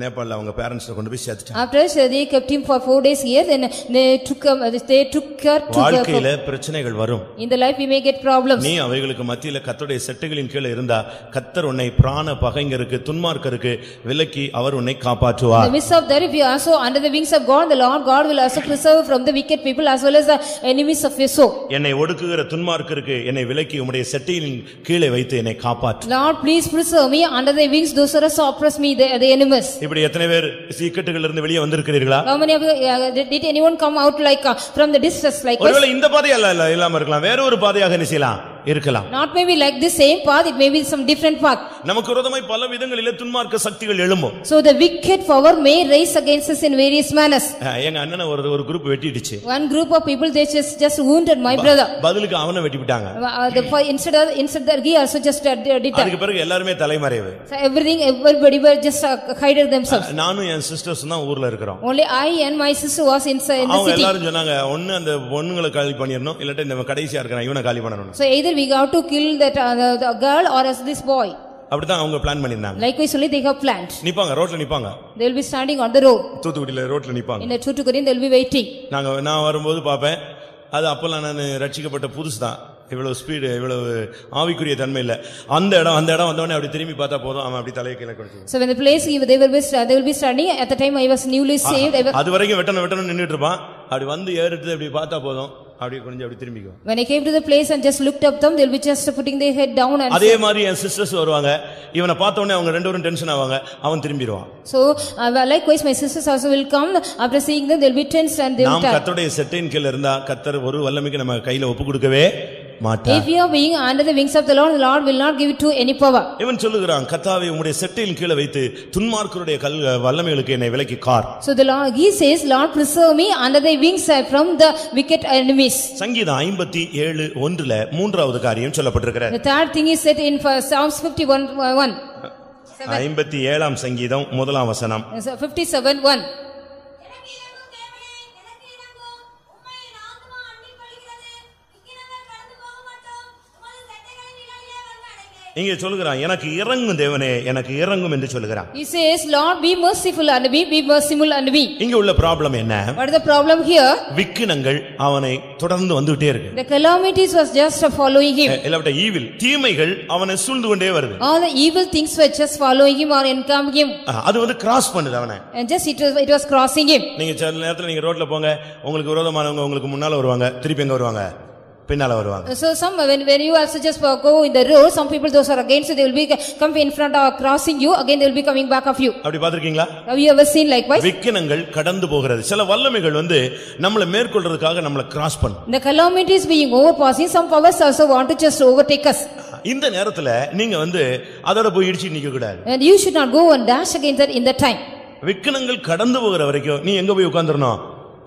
நேபாளல அவங்க பேரண்ட்ஸ்ல கொண்டு போய் சேர்த்துட்டாங்க. After they kept him for 4 days here, then they took her to வாழ்க்கையில பிரச்சனைகள் வரும். In the life we may get problems. நீ அவைகளுக்கு மத்தியில கர்த்தருடைய செட்டைகளின் கீழ இருந்தா கர்த்தர் உன்னை பிராண பகைஞருக்கு துன்மார்க்கருக்கு விலக்கி அவர் உன்னை காப்பாற்றுவார். In the midst of that, if you are also under the wings of God, the Lord God will also preserve from the wicked people as well as the enemies of your soul. என்னை ஒடுக்குகிற துன்மார்க்கருக்கு என்னை விலக்கி உம்முடைய செட்டையின் கீழே வைத்து என்னை காப்பாற்று. Lord, please preserve me under the wings those who oppress me, the enemies. இப்படி எத்தனை பேர் சீக்கட்டுகளில் இருந்து வெளியே வந்திருக்கிறீர்களா? How many of you did anyone come out like from the distress like this? ஒருவேளை இந்த பாதை அல்ல இல்லாம இருக்கலாம், வேற ஒரு பாதையாக என்ன செய்யலாம் இருக்கலாம். Not maybe like this same path, it may be some different path. நமக்கு விரோதமாய் பல விதங்களிலே துன்மார்க்க சக்திகள் எழும்பும். So the wicked power may rise against us in various manners. எங்க அண்ணனை ஒரு group வெட்டிடுச்சு. One group of people they just wounded my brother. பதிலுக்கு அவனை வெட்டி விட்டாங்க. Instead that he also just did that. அதுக்கு பிறகு எல்லாரும் தலைமறைவு. So everybody were just hided themselves. நானும் என் சிஸ்டர்ஸ் தான் ஊர்ல இருக்கறோம். Only I and my sister was inside in the city. அவங்க எல்லாரும் சொன்னாங்க ஒண்ணு அந்த பொண்ணுங்களை காலி பண்ணிரணும், இல்ல இந்த கடைசியா இருக்கறான் இவனை காலி பண்ணனும். So either we got to kill that the girl or as this boy. அப்படிதான் அவங்க பிளான் பண்ணிருந்தாங்க. Likewise only they have planned. நிப்பாங்க ரோட்ல நிப்பாங்க. They will be standing on the road. தூத்துக்குடியில ரோட்ல நிப்பாங்க. In the Thuthukudi they will be waiting. நான் வரும்போது பாப்பேன், அது அப்பலாம் நான் ரட்சிக்கப்பட்ட புதுசு தான், இவ்வளவு ஸ்பீடு இவ்வளவு ஆவிக்குரிய தன்மை இல்ல. அந்த இடம் வந்தவனே அப்படி திரும்பி பார்த்தா போதும், அவன் அப்படி தலையை கீழ குனிஞ்சு. So when the place they will be standing at the time I was newly saved. அது வரைக்கும் வெட்டணும் நின்னுட்டு இருப்பான், அப்படி வந்து ஏறிட்டு அப்படி பார்த்தா போதும், அப்படியே குனிஞ்சு அப்படி திரும்பிக்குவான். When I came to the place and just looked up them, they will be just putting their head down and அதே மாதிரி என் சிஸ்டர்ஸ் வருவாங்க, இவனை பார்த்த உடனே அவங்க ரெண்டு பேரும் டென்ஷன் ஆவாங்க, அவன் திரும்பிடுவான். So likewise my sisters also will come, after seeing them they will be tensed and they will நாம் கர்த்தருடைய செட்டையின் கீழ இருந்தா கர்த்தர் ஒரு வல்லமைக்கு நம்ம கையில ஒப்பு கொடுக்கவே மாட்டார். If you are being under the wings of the Lord will not give it to any power. இவன் சொல்லுகிறான், கர்த்தாவே உம்முடைய செட்டையின் கீழ வைத்து துன்மார்க்கருடைய வல்லமைகளுக்கு என்னை விலக்கி car. So the Lord, he says, Lord preserve me under thy wings from the wicked enemies. சங்கீதம் 57:1 மூன்றாவது காரியம் சொல்லப்பட்டிருக்கிறது. The third thing is said in Psalms 51:1. 57ஆம் சங்கீதம் முதலாம் வசனம். 57:1. இங்கே சொல்லுகிறான், எனக்கு இறங்கும் தேவனே, எனக்கு இறங்கும் என்று சொல்லுகிறான். He says, Lord, be merciful unto me, be merciful unto me. இங்க உள்ள ப்ராப்ளம் என்ன? What is the problem here? விக்கினங்கள் அவனை தொடர்ந்து வந்துட்டே இருக்கு. The calamities was just following him. எல்லாவற்ற ஈவில், தீமைகள் அவனை சூழ்ந்து கொண்டே வருது. All the evil things were just following him or encompassing him. அது வந்து கிராஸ் பண்ணுது அவனை. And just it was crossing him. நீங்க சில நேரத்துல நீங்க ரோட்ல போங்க, உங்களுக்கு விரோதமானவங்க உங்களுக்கு முன்னால வருவாங்க, திருப்பி எங்க வருவாங்க? பின்னால வருவாங்க. So some when you also just go in the road, some people those are against you, they will be come in front or crossing you, again they will be coming back of you. அப்படி பாத்துக்கிங்களா? Have you ever seen likewise? விக்கினங்கள் கடந்து போகிறது. சில வல்லமைகள் வந்து நம்மளை மேற்கொள்றதுக்காக நம்மளை cross பண்ணும். The calamities being overpassing, some powers also want to just overtake us. இந்த நேரத்துல நீங்க வந்து அதோட போய் இடிச்சு நிக்க கூடாது. And you should not go and dash against that in that time. விக்கினங்கள் கடந்து போகிற வரைக்கும் நீ எங்க போய் உட்கார்ந்திரணும்?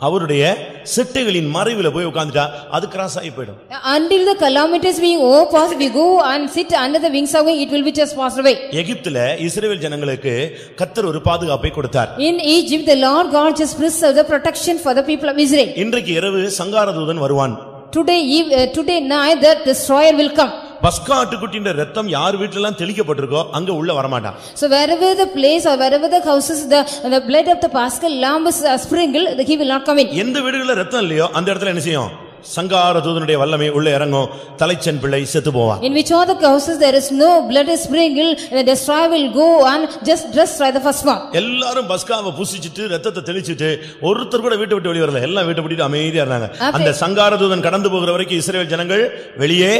அவருடைய செட்டைகளின் மறைவில போய் உட்கார்ந்துட்டா அது கிராஸ் ஆகி போய்டும். Until the calamities being overpassed, we go and sit under the wings of it, it will be just passed away. எகிப்தில இஸ்ரவேல் ஜனங்களுக்கு கர்த்தர் ஒரு பாதுகாப்பை கொடுத்தார். In Egypt, the Lord God just preserved the protection for the people of Israel. இன்றைக்கு இரவு சங்காரதூதன் வருவான். Today night the destroyer will come. பஸ்கா ஆட்டுக்குட்டியின் இரத்தம் யார் வீட்ல எல்லாம் தெளிக்கப்பட்டிருக்கோ அங்க உள்ள வர மாட்டான். So wherever the place or wherever the houses the blood of the paschal lamb is sprinkled, he will not come in. எந்த வீடுகள்ல இரத்தம் இல்லையோ அந்த இடத்துல என்ன செய்யும்? சங்காரதூதனுடைய வல்லமை உள்ள இறங்கும், தலைச்சன் பிள்ளை செத்து போவான். In which other houses there is no blood is sprinkled, the destroyer will go and just destroy the first one. எல்லாரும் பஸ்காவை புசிச்சிட்டு இரத்தத்தை தெளிச்சிட்டு ஒருத்தர் கூட வீட்டை விட்டு வெளியே வரல, எல்லாம் வீட்டை விட்டு அமைதியா இருந்தாங்க. அந்த சங்காரதூதன் கடந்து போகிற வரைக்கும் இஸ்ரவேல் ஜனங்கள் வெளியே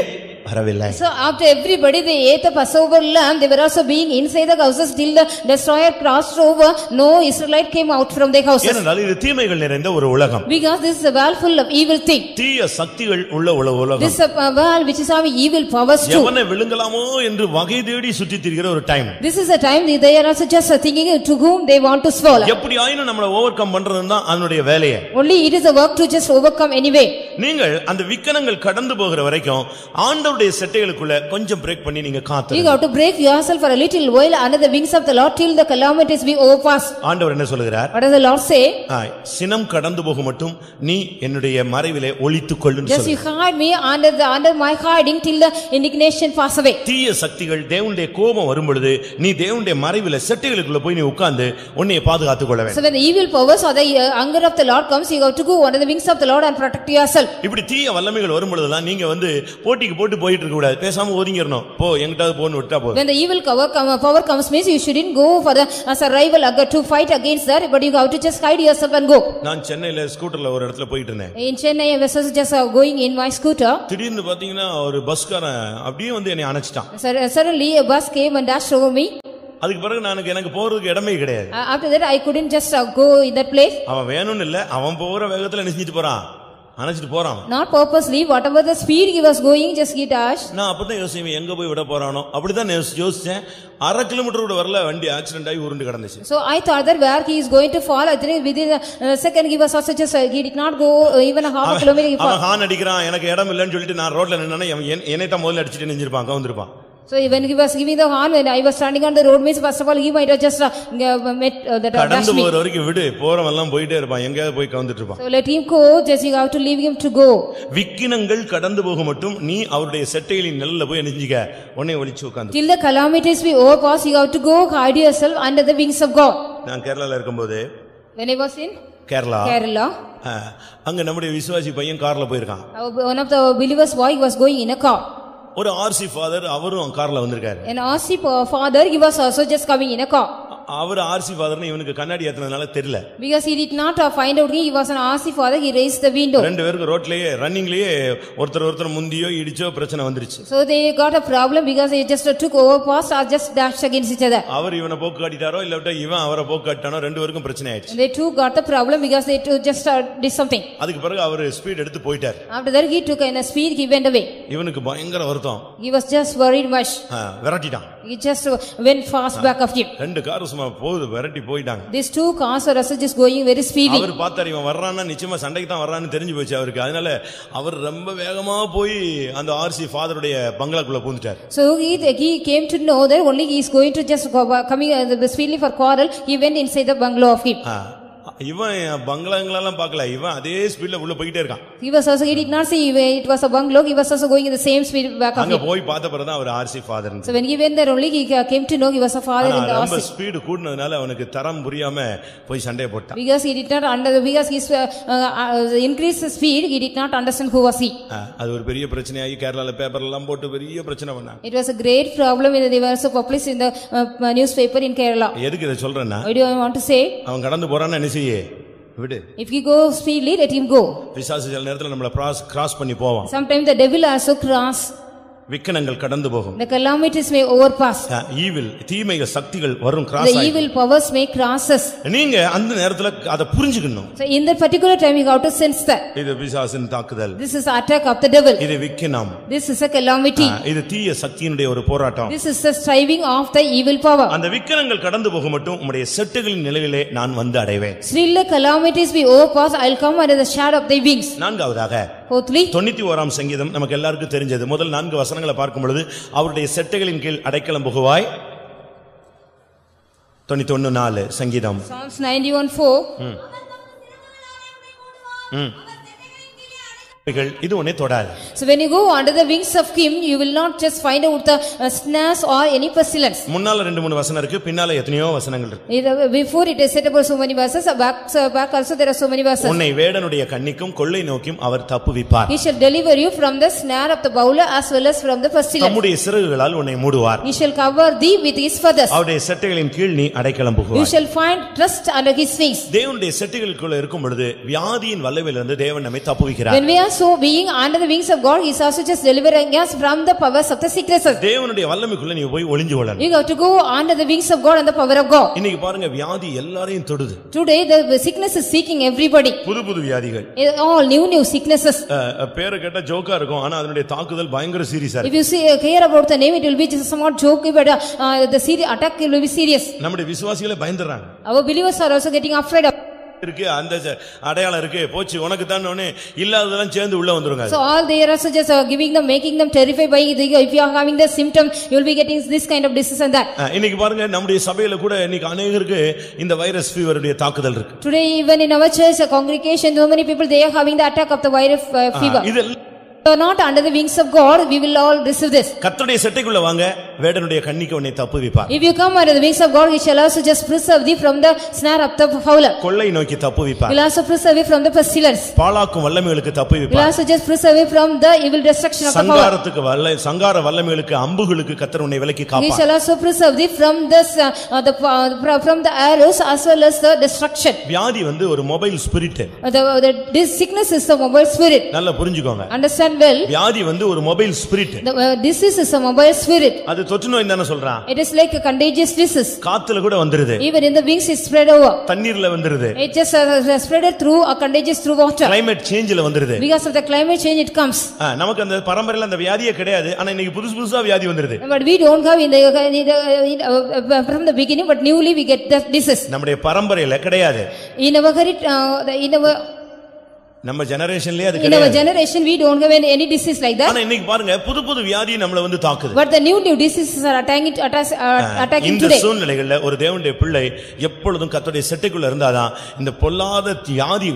வரவில்லை. So after everybody they ate the Passover lamb, they were also being inside the houses till the destroyer crossed over. No Israelite came out from their houses. ஏனென்றால் இது தீமைகள் நிறைந்த ஒரு உலகம். Because this is a world full of evil thing. தீய சக்திகள் உள்ள உலகம். This is a world which is having evil powers too. எவனை விழுங்கலாமோ என்று வகை தேடி சுற்றி திரிகிற ஒரு time. This is a time they are also just thinking to whom they want to swallow. எப்படி ஆயினும் நம்மள ஓவர்கம் பண்றதுதான் அதனுடைய வேலையே. Only it is a work to just overcome anyway. நீங்கள் அந்த விக்கனங்கள் கடந்து போகிற வரைக்கும் ஆண்டவருடைய செட்டைகளுக்குள்ள கொஞ்சம் பிரேக் பண்ணி நீங்க காத்து. You have to break yourself for a little while under the wings of the Lord till the calamities be overpassed. ஆண்டவர் என்ன சொல்கிறார்? What does the Lord say? சினம் கடந்து போக மட்டும் நீ என்னுடைய மறைவிலே ஒளித்துக் கொள்ளுன்னு சொல்றார். Just you hide me under my hiding till the indignation pass away. தீய சக்திகள் தேவனுடைய கோபம் வரும் பொழுது நீ தேவனுடைய மறைவிலே செட்டைகளுக்குள்ள போய் நீ உட்கார்ந்து உன்னை பாதுகாத்துக் கொள்ள வேண்டும். So when the evil powers or the anger of the Lord comes, you have to go under the wings of the Lord and protect yourself. இப்படி தீய வல்லமைகள் வரும் பொழுதெல்லாம் நீங்க வந்து போட்டிக்கு போட்டு போயிட்டு இருக்க கூடாது. பேசாம ஒதுங்கிரணும். போ எங்கட்டாவது போன்னு விட்டா போதும். When the evil power comes means you shouldn't go for the as a rival to fight against that, but you have to just hide yourself and go. நான் சென்னையில ஸ்கூட்டர்ல ஒரு இடத்துல போயிட்டு இருந்தேன். In Chennai I was just going in my scooter. திடீர்னு பாத்தீங்கன்னா ஒரு பஸ்காரன் அப்படியே வந்து என்னை அணைச்சிட்டான். Suddenly a bus came and dashed over me. அதுக்கு பிறகு எனக்கு போறதுக்கு இடமே கிடையாது. After that I couldn't just go in that place. அவன் வேணும்னு இல்ல, அவன் போற வேகத்துல நிச்சிட்டு போறான், அணைச்சிட்டு போறான். Not purposely, whatever the speed he was going, just he dashed. நான் அப்பதான் யோசிச்சேன் எங்க போய் விட போறானோ, அப்படிதான் யோசிச்சேன். 1/2 கிலோமீட்டர் கூட வரல, வண்டி ஆக்சிடென்ட் ஆகி உருண்டு கிடந்துச்சு. So I thought that where he is going to fall, I think within a second he was also just he did not go even a half a kilometer. அவன் ஹார்ன் அடிக்கிறான், எனக்கு இடம் இல்லன்னு சொல்லிட்டு நான் ரோட்ல நின்னேன்னா என்னை தான் முதல்ல அடிச்சிட்டு நின்னுப்பான், கவுந்திருப்பான். So when he was giving the horn, when I was standing on the road, means first of all he might have just met that கடந்து போற வரைக்கும் விடு, போறவெல்லாம் போயிட்டே இருப்பான், எங்கயாவது போய் கவுந்திட்டு இருப்பான். So let him go, just you have to leave him to go. விக்கினங்கள் கடந்து போக மட்டும் நீ அவருடைய செட்டைகளின் நிழல்ல போய் நிஞ்சிக்க, உன்னை ஒளிச்சு உட்கார்ந்து. Till the calamities be overpassed, you have to go hide yourself under the wings of God. நான் கேரளால இருக்கும்போது, when I was in Kerala, அங்க நம்முடைய விசுவாசி பையன் கார்ல போயிருக்கான். One of the believers boy was going in a car. ஒரு ஆர்சி ஃாதர் அவரும் கார்ல வந்திருக்காரு. An RC father, he was also just coming in a car. அவர் ஆர்சி ஃாதர்னு இவனுக்கு கண்ணாடி ஏத்துனதால தெரியல. Because he did not find out he was an RC father, he raised the window. ரெண்டு பேருக்கு ரோட்லயே ரன்னிங்லயே ஒருத்தர் முந்தியோ இடிச்சோ பிரச்சனை வந்துருச்சு. So they got a problem because they just took overpass or just dashed against each other. அவர் இவனை போக்கு காட்டிட்டாரோ இல்ல இவன் அவரை போக்கு காட்டிட்டானோ, ரெண்டு பேருக்கும் பிரச்சனை ஆயிடுச்சு. They two got the problem because they two just did something. அதுக்கு பிறகு அவர் ஸ்பீட் எடுத்து போயிட்டார். After that he took in a speed, he went away. இவனுக்கு பயங்கர வருத்தம். He was just worried much. விரட்டிட்டான். He just went fast back of him. ரெண்டு car சும்மா போகுது, விரட்டி போயிட்டாங்க. These two cars are also just going very speedy. அவர் பார்த்தார் இவன் வர்றான்னா நிச்சயமா சண்டைக்கு தான் வர்றான்னு தெரிஞ்சு போச்சு அவருக்கு. அதனால அவர் ரொம்ப வேகமா போய் அந்த RC ஃாதருடைய பங்களாக்குள்ள பூந்துட்டார். So he came to know that only he is going to just coming speedily for quarrel, he went inside the bungalow of him. இவன் பங்களாங்களெல்லாம் பார்க்கல, இவன் அதே ஸ்பீட்ல உள்ள போயிட்டே இருக்கான். He was also, he did not see it was a bungalow, he was also going in the same speed back of அங்க him. போய் பார்த்த பிறகு தான் அவர் RC father. So when he went there only he came to know he was a father in the ரொம்ப RC. Speed கூடுனதுனால அவனுக்கு தரம் புரியாம போய் சண்டை போட்டான். Because he did not because his increased speed, he did not understand who was he. அது ஒரு பெரிய பிரச்சனையாகி கேரளால பேப்பர்ல எல்லாம் போட்டு பெரிய பிரச்சனை பண்ணாங்க. It was a great problem when they were also published in the newspaper in Kerala. எதுக்கு இத சொல்றேன்னா, What do I want to say? அவன் கடந்து போறான்னு என்ன செய்ய விடு. If he go speedily, let him go. பிசாசு சில நேரத்துல நம்மள கிராஸ் பண்ணி போவான். Sometimes the devil also cross. விக்கனங்கள் கடந்து போகும். The calamities may overpass. Evil தீமைகள் சக்திகள் வரும் cross The evil powers may crosses. நீங்க அந்த நேரத்துல அத புரிஞ்சுக்கணும். So in that particular time you have to sense that. இது பிசாசின் தாக்குதல். This is attack of the devil. இது விக்கனம். This is a calamity. இது தீய சக்தியினுடைய ஒரு போராட்டம். This is the striving of the evil power. அந்த விக்கனங்கள் கடந்து போக மட்டும் உம்முடைய செட்டுகளின் நிலையிலே நான் வந்து அடைவேன். Still the calamities we overpass, I'll come under the shadow of thy wings. நான்காவதாக Fourthly, 91ஆம் சங்கீதம் நமக்கு எல்லாருக்கும் தெரிஞ்சது. முதல் 4 வசனங்களை பார்க்கும் பொழுது அவருடைய செட்டைகளின் கீழ் அடைக்கலம் புகுவாய். 91:4 சங்கீதம். Psalms 91:4. இது ஒண்ணே தொடாது. So when you go under the wings of him, you will not just find out the snares or any pestilence. முன்னால 2-3 வசனம் இருக்கு, பின்னால எத்தனையோ வசனங்கள் இருக்கு. Before it is said about so many verses, back also there are so many verses. உன்னை வேடனுடைய கண்ணிக்கும் கொள்ளை நோக்கியும் அவர் தப்புவிப்பார். He shall deliver you from the snare of the bowler as well as from the pestilence. தம்முடைய சிறகுகளால் உன்னை மூடுவார். He shall cover thee with his feathers. அவருடைய செட்டைகளின் கீழ் நீ அடைக்கலம் புகுவாய். You shall find trust under his wings. தேவனுடைய செட்டைகளுக்குள்ள இருக்கும் பொழுது வியாதியின் வல்லமையிலிருந்து தேவன் நம்மை தப்புவிக்கிறார். When we are so being under the wings of God, he is also just delivering us from the powers of the sicknesses. தேவனுடைய வல்லமைக்குள்ள நீ போய் ஒளிஞ்சு கொள்ளணும். You have to go under the wings of God and the power of God. இன்னைக்கு பாருங்க, வியாதி எல்லாரையும் தொடுது. Today the sickness is seeking everybody. புது வியாதிகள். All new sicknesses. பேரு கேட்டா ஜோக்கா இருக்கும், ஆனா அதனுடைய தாக்குதல் பயங்கர சீரியஸா If இருக்கு. you see care about the name, it will be just somewhat joke, but the attack will be serious. நம்முடைய விசுவாசிகளே பயந்துறாங்க. Our believers are also getting afraid of இருக்கு, அந்த அடையாளம் இருக்கு, போச்சு உனக்கு தான் இல்லாததெல்லாம் சேர்ந்து உள்ள வந்துருங்க. So all they are also just giving them, making them terrified by if you are having the symptom, you will be getting this kind of disease and that. இன்னைக்கு பாருங்க, நம்முடைய சபையில கூட இன்னைக்கு அநேகருக்கு இந்த வைரஸ் ஃபீவருடைய தாக்குதல் இருக்கு. Today even in our church congregation, so many people they are having the attack of the virus fever. So not under the wings of God, we will all receive this. கர்த்தருடைய செட்டைக்குள்ள வாங்க, வேடனுடைய கண்ணிக்கு உன்னை தப்புவிப்பார். If you come under the wings of God, he shall also just preserve thee from the snare of the fowler. கொள்ளை நோக்கி தப்புவிப்பார். He will also preserve thee from the pestilence. பாழாக்கும் வல்லமைகளுக்கு He will தப்புவிப்பார். also just preserve thee from the evil destruction of the fowler. சங்கார வல்லமைகளுக்கு அம்புகளுக்கு கர்த்தர் உன்னை விலக்கி He Gabbar. shall also preserve thee from this from the arrows as well as the destruction. வியாதி ஒரு mobile spirit. This sickness is a mobile spirit. நல்லா புரிஞ்சுக்கோங்க. Understand well. வியாதி ஒரு mobile spirit. Disease is a mobile spirit. அது தொற்று நோய் தான சொல்றான். It is like a contagious disease. காத்துல கூட வந்துருது. Even in the wings it spread over. தண்ணீர்ல வந்துருது. It just spreaded through a contagious through water. Climate changeல வந்துருது. Because of the climate change it comes. நமக்கு அந்த பரம்பரையில அந்த வியாதியே கிடையாது, ஆனா இன்னைக்கு புதுசா வியாதி வந்துருது. But we don't have in the from the beginning, but newly we get the disease. நம்முடைய பரம்பரையில கிடையாது. நம்ம ஜெனரேஷன்லயே அது கிடையாது. In our generation we don't have any disease like that. ஆனா இன்னைக்கு பாருங்க, புது வியாதி நம்மள தாக்குது. But the new diseases are attacking இந்த today. சூழ்நிலைகள்ல ஒரு தேவனுடைய பிள்ளை எப்பொழுதும் கர்த்தருடைய செட்டைக்குள்ள இருந்தாதான் இந்த பொல்லாத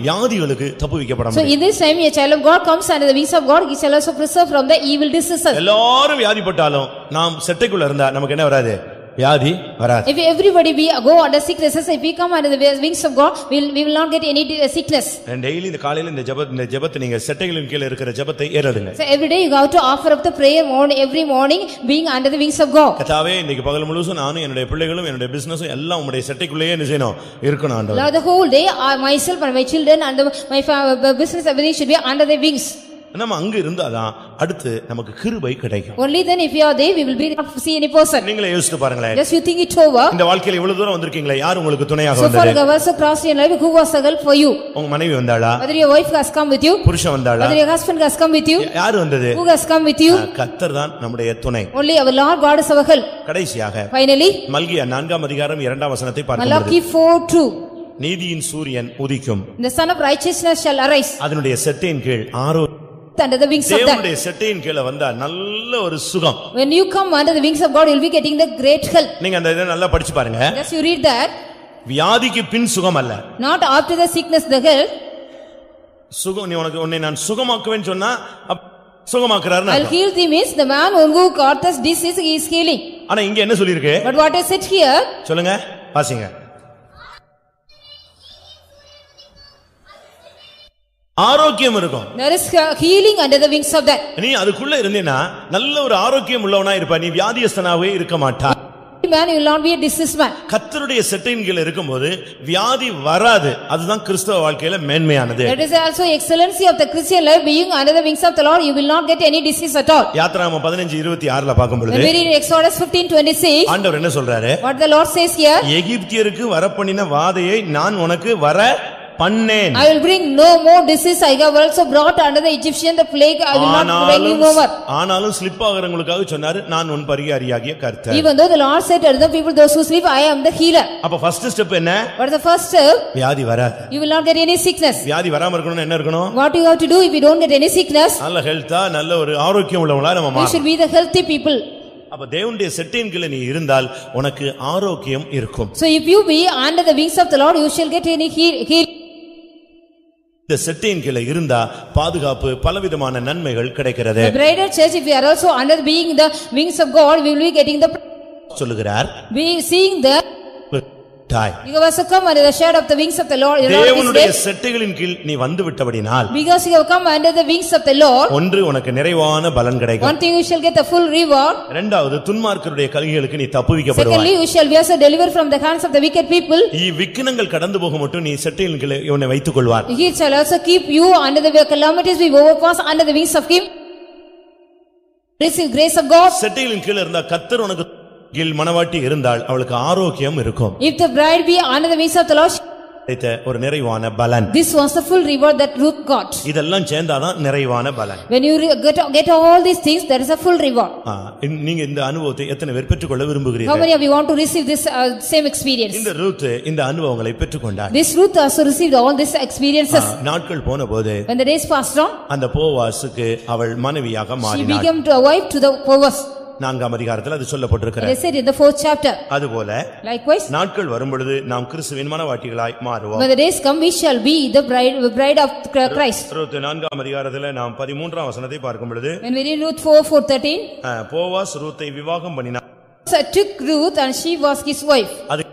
வியாதிகளுக்கு தப்புவிக்கப்பட முடியும். So in this time a child of God comes under the wings of God, he shall also preserve from the evil diseases. எல்லாரும் வியாதிப்பட்டாலும் நாம் செட்டைக்குள்ள இருந்தா நமக்கு என்ன வராது? வியாதி வராது. If everybody we go under sicknesses, if we come under the wings of God, we will not get any sickness. And daily இந்த காலையில இந்த ஜெபத்தை நீங்க செட்டைகளின் கீழ இருக்கிற ஜெபத்தை ஏறெடுங்க. So every day you have to offer up the prayer every morning being under the wings of God. கர்த்தாவே, இன்னைக்கு பகல் முழுசும் நானும் என்னுடைய பிள்ளைகளும் என்னுடைய பிசினஸும் எல்லாம் உம்முடைய செட்டைக்குள்ளேயே நிச்சயணும் இருக்கணும் ஆண்டவரே. Lord, the whole day myself and my children and my business everything should be under the wings. நம்ம அங்க இருந்தாதான் அடுத்து நமக்கு கிருபை கிடைக்கும். Only then if you are there we will be not see any person. நீங்களே யோசித்து பாருங்களே. Just you think it over. இந்த வாழ்க்கையில இவ்வளவு தூரம் வந்திருக்கீங்களே, யார் உங்களுக்கு துணையாக வந்தாரு? So வந்தாரு? far also crossed your life, who was a help for you? உங்க மனைவி வந்தாளா? Whether your wife has come with you? புருஷன் வந்தாளா? Whether your husband has come with you? யார் வந்தது? Who has come with you? கர்த்தர் தான் நம்முடைய துணை. Only our Lord God is our help. கடைசியாக Finally மல்கியா 4ஆம் அதிகாரம் 2ஆம் வசனத்தை பார்க்கிறோம். Malachi 4:2. நீதியின் சூரியன் உதிக்கும். The son of righteousness shall arise. அதனுடைய செட்டையின் கீழ் Aaron under the wings of that. தேவனுடைய செட்டையின் கீழ வந்தா நல்ல ஒரு சுகம். When you come under the wings of God, you will be getting the great help. நீங்க அந்த இத நல்லா படிச்சு பாருங்க. Just you read that. வியாதிக்கு பின் சுகம் அல்ல. Not after the sickness, the health. சுகம் நீ உன்னை நான் சுகமாக்குவேன்னு சொன்னா சுகமாக்குறாருன்னு I'll heal thee means the man who got this disease he is healing. ஆனா இங்க என்ன சொல்லிருக்கு? But what is it here? சொல்லுங்க வாசிங்க. ஆரோக்கியம் இருக்கும். There is healing under the wings of that. நீ அதுக்குள்ள இருந்தேனா நல்ல ஒரு ஆரோக்கியம் உள்ளவனா இருப்ப. நீ வியாதியஸ்தனாவே இருக்க மாட்டாய். Man will not be a diseased man. கர்த்தருடைய செட்டையின் கீழ இருக்கும்போது வியாதி வராது. அதுதான் கிறிஸ்தவ வாழ்க்கையில மேன்மையானது. That is also excellency of the Christian life. Being under the wings of the Lord, you will not get any disease at all. யாத்ராகமம் 15:26ல பார்க்கும் பொழுது When we read Exodus 15:26, ஆண்டவர் என்ன சொல்றாரு? what the Lord says here, எகிப்தியருக்கு வரப்பண்ணின வாதையை நான் உனக்கு வர பண்ணேன். I will bring no more disease. I have also brought under the Egyptian the plague. I will not bring you over. ஆனாலும் ஸ்லிப் ஆகறவங்களுக்காக சொன்னாரு நான் உன் பரிகாரியாகிய கர்த்தர். Even though the Lord said to the people those who sleep, I am the healer. அப்ப first step என்ன? What is the first step? வியாதி வராது. You will not get any sickness. வியாதி வராம இருக்கணும்னா என்ன இருக்கணும்? What you have to do if you don't get any sickness? நல்ல ஹெல்த்தா நல்ல ஒரு ஆரோக்கியம் உள்ளவங்களா நம்ம You மாறணும். should be the healthy people. அப்ப தேவனுடைய செட்டையின் கீழ நீ இருந்தால் உனக்கு ஆரோக்கியம் இருக்கும். So if you be under the wings of the Lord, you shall get any heal. இந்த செட்டையின் கீழ இருந்தா பாதுகாப்பு பலவிதமான நன்மைகள் கிடைக்கிறது. The bridal church, if we are also under being the wings of God, we will be getting the சொல்லுகிறார். we seeing the you also come under the shadow of the wings of the Lord. தேவனுடைய செட்டைகளின் கீழ் நீ வந்து விட்டபடினால் because you have come under the wings of the Lord, ஒன்று உனக்கு நிறைவான பலன் கிடைக்கும். one thing you shall get the full reward. இரண்டாவது துன்மார்க்கருடைய கைகளுக்கு நீ தப்புவிக்கப்படுவாய். Secondly, you shall be also delivered from the hands of the wicked people. விக்கினங்கள் கடந்து போக மட்டும் நீ செட்டையின் கீழ் உன்னை வைத்துக் கொள்வார். He shall also keep you under the calamities we overpass under the wings of him. Receive grace of God. செட்டைகளின் கீழ் இருந்தா கர்த்தர் உனக்கு கீழ் மனவாட்டி இருந்தால் அவளுக்கு ஆரோக்கியம் இருக்கும். If the bride be under the wings of the Lord, ஒரு நிறைவான பலன். this was the full reward that Ruth got. இதெல்லாம் சேர்ந்தாதான் நிறைவான பலன். When you get all these things, there is a full reward. நீங்க இந்த அனுபவத்தை எத்தனை பேர் பெற்றுக்கொள்ள விரும்புகிறீர்கள்? How many of you want to receive this same experience? இந்த ரூத் இந்த அனுபவங்களை பெற்றுக்கொண்டார். This Ruth also received all these experiences. நாட்கள் போனபோது when the days passed on, அந்த போவாசுக்கு அவள் மனைவியாக மாறினாள். she became a wife to the Boaz. 4ஆம் அதிகாரத்தில் அது சொல்லப்பட்டிருக்கிறது. They said in the 4th chapter. அதுபோல likewise நாட்கள் வரும் பொழுது நாம் கிறிஸ்துவின் மனவாட்டிகளாய் மாறுவோம். when the days come, we shall be the bride of Christ. Ruth 4ஆம் அதிகாரத்தில் நாம் 13ஆம் வசனத்தை பார்க்கும் பொழுது when we read Ruth 4:13, Boaz ரூத்தை விவாகம் பண்ணினார். took Ruth and she was his wife. அது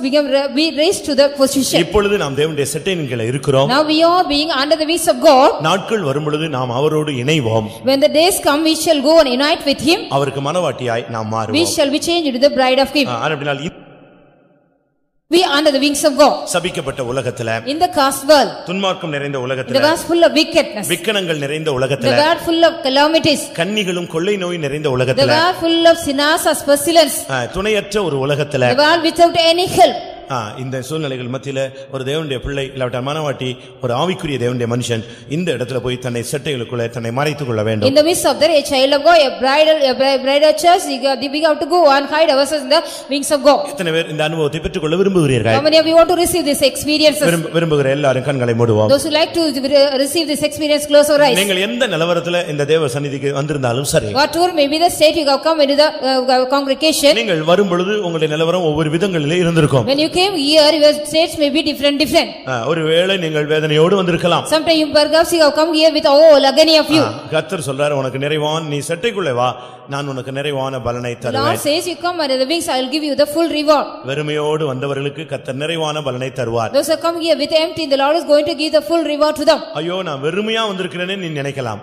became be raised to the position. இப்பொழுது நாம் தேவனுடைய செட்டையின் கீழ இருக்கிறோம். now we are being under the wings of God. நாட்கள் வரும் பொழுது நாம் அவரோடு இணைவோம். when the days come, we shall go and unite with him. அவருக்கு மனவாட்டியாய் நாம் மாறுவோம். we shall be changed into the bride of him. அப்படினால் we under the wings of God. சபிக்கப்பட்ட உலகத்திலே, in the cursed world, துன்மார்க்கம் நிறைந்த உலகத்திலே, the world full of wickedness, விக்கனங்கள் நிறைந்த உலகத்திலே, the world full of calamities, கன்னிகளும் கொள்ளை நோய் நிறைந்த உலகத்திலே, the world full of sinners as pestilence, துணையற்ற ஒரு உலகத்திலே, the world without any help. இந்த சூழ்நிலைகள் மத்தியில ஒரு தேவனுடைய பிள்ளை இல்லாட்ட மனவாட்டி ஒரு ஆவிக்குரிய தேவனுடைய மனுஷன் இந்த இடத்துல போய் தன்னை செட்டைகளுக்குள்ள தன்னை மறைத்துக் கொள்ள வேண்டும். in the midst of there, a child of God, a bridal church, we have to go and hide ourselves in the wings of God. எத்தனை பேர் இந்த அனுபவத்தை பெற்றுக்கொள்ள விரும்புகிறீர்கள்? how many of you want to receive this experiences? விரும்புகிற எல்லாரும் கண்களை மூடுவோம். those who like to receive this experience, close your eyes. நீங்கள் எந்த நிலவரத்துல இந்த தேவ சந்நிதிக்கு வந்திருந்தாலும் சரி, whatever may be the state you have come into the congregation, நீங்கள் வரும் பொழுது உங்களுடைய நிலவரம் ஒவ்வொரு விதங்களிலே இருந்திருக்கும். when you came here, your states may be different. ஒருவேளை நீங்கள் வேதனையோடு வந்திருக்கலாம். sometimes you perhaps you have come here with all agony of you. கர்த்தர் சொல்றார் உனக்கு நிறைவான நீ செட்டைக்குள்ளே வா, நான் உனக்கு நிறைவான பலனை தருவேன். Lord says you come under the wings, I will give you the full reward. வெறுமையோடு வந்தவர்களுக்கு கர்த்தர் நிறைவான பலனை தருவார். those who come here with empty, the Lord is going to give the full reward to them. ஐயோ நான் வெறுமையா வந்திருக்கிறேனே நீ நினைக்கலாம்.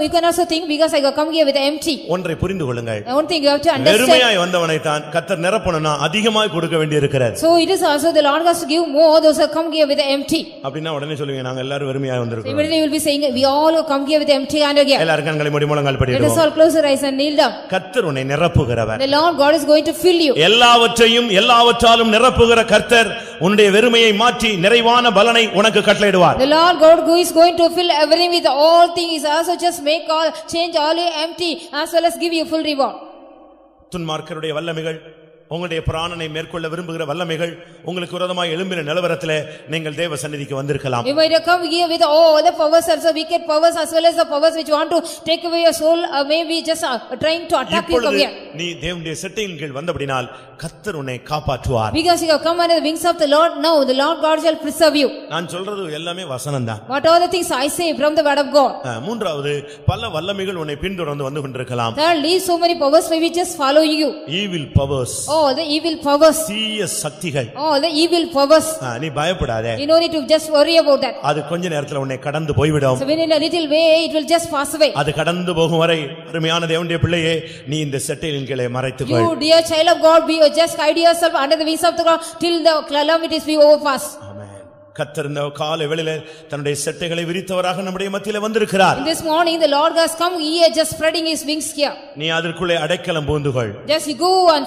you can also think because I have come here with empty. ஒன்றை புரிந்து கொள்ளுங்கள். one thing you have to understand, வெறுமையாய் வந்தவனை தான் கர்த்தர் நிரப்பணும்னா அதிகமாய் கொடுக்க வேண்டியிருக்கிறது. so it is also the Lord has to give more those who come here with empty. அப்படினா உடனே சொல்லுவீங்க நாங்க எல்லாரும் வெறுமையாய் வந்திருக்கோம். immediately you will be saying we all come here with empty hand again. எல்லாரும் கண்களை மூடி முழங்கால் படிடுவோம். let us all close our eyes and kneel down. கர்த்தர் உன்னை நிரப்புகிறவர். the Lord God is going to fill you. எல்லாவற்றையும் எல்லாவற்றாலும் நிரப்புகிற கர்த்தர் உன்னுடைய வெறுமையை மாற்றி நிறைவான பலனை உனக்கு கட்டளையிடுவார். the Lord God who is going to fill everything with all things is also just make all change all your empty as well as give you full reward. துன்மார்க்கருடைய வல்லமைகள் உங்களுடைய பிராணனை மேற்கொள்ள விரும்புகிற வல்லமைகள் உங்களுக்கு விரோதமாய் எழும்பின நிலவரத்திலே நீங்கள் தேவ சந்நிதிக்கு வந்திருக்கலாம். You might have come here with all the powers, also wicked powers, as well as the powers which want to take away your soul, maybe just trying to attack you from here. நீ தேவனுடைய செட்டையின் கீழ் வந்தபடினால் கர்த்தர் உன்னை காப்பாற்றுவார். Because you have come under the wings of the Lord, now the Lord God shall preserve you. நான் சொல்றது எல்லாமே வசனம்தான். What are the things I say from the word of God? மூன்றாவது, பல வல்லமைகள் உன்னை பின்தொடர்ந்து வந்து கொண்டிருக்கலாம். Thirdly, so many powers may be just following you. Evil powers. Oh, the evil powers. தீய சக்திகள். Oh, the evil powers. நீ பயப்படாதே. You don't need to just worry about that. அது கொஞ்ச நேரத்துல உன்னை கடந்து போய்விடும். So within a little way it will just pass away. அது கடந்து போகும் வரை அருமையான தேவனுடைய பிள்ளையே, நீ இந்த செட்டையின் கீழே மறைத்துக்கொள். You dear child of God, be just hide yourself under the wings of the God till the calamities be overpass. கர்த்தர் இந்த காலை வேளையிலே தன்னுடைய செட்டைகளை விரித்தவராக நம்முடைய மத்தியிலே வந்திருக்கிறார். This morning the Lord has come here just spreading his wings here. நீ அதற்குள்ளே அடைக்கலம் புகுந்துகொள். Just you go and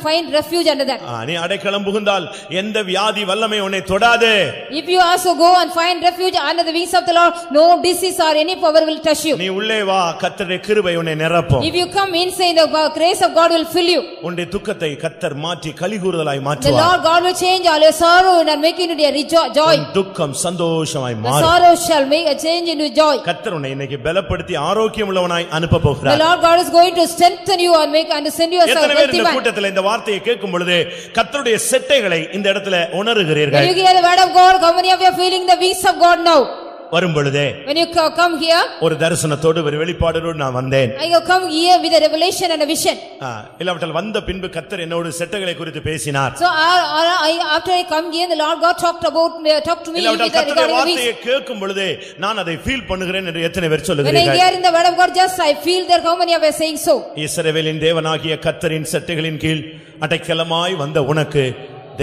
find refuge under that. நீ அடைக்கலம் புகுந்தால் எந்த வியாதி வல்லமை உன்னை தொடாதே. If you also go and find refuge under the wings of the Lord, no disease or any power will touch you. நீ உள்ளே வா, கர்த்தருடைய கிருபை உன்னை நிரப்பும். If you come inside, the grace of God will fill you. உன்னுடைய துக்கத்தை கர்த்தர் மாற்றி கலிகூறுதலாய் The மாற்றுவார். Lord God will change all your sorrow and make it into a joy. துக்கம் சந்தோஷமாய் The மாறும். sorrow shall make a change into joy. கர்த்தர் உன்னை இன்னைக்கு பலப்படுத்தி ஆரோக்கியம் உள்ளவனாய் அனுப்ப போகிறார். The Lord God is going to strengthen you and send you a எத்தனை பேர் இந்த healthy man. கூட்டத்தில் இந்த வார்த்தையை கேட்கும் பொழுது கர்த்தருடைய செட்டைகளை இந்த இடத்துல உணர்கிறீர்கள்? When you hear the word of God, how many of you are feeling the wings of God now? வரும் பொழுதே When you come here, ஒரு தரிசனத்தோடு ஒரு வெளிப்பாடோடு நான் வந்தேன். I have come here with a revelation and a vision. இல்லாவிட்டால் வந்த பின்பு கர்த்தர் என்னோடு செட்டைகளை குறித்து பேசினார். So after I come here, the Lord God talked to me with இல்லாவிட்டால் regarding கர்த்தருடைய the வார்த்தையை wings. கேட்கும் பொழுது நான் அதை ஃபீல் பண்ணுகிறேன் என்று எத்தனை பேர் When I சொல்லுகிறீர்கள்? hear in the word of God, just I feel that how many of you are saying so? இஸ்ரவேலின் தேவனாகிய கர்த்தரின் செட்டைகளின் கீழ் அடைக்கலமாய் வந்த உனக்கு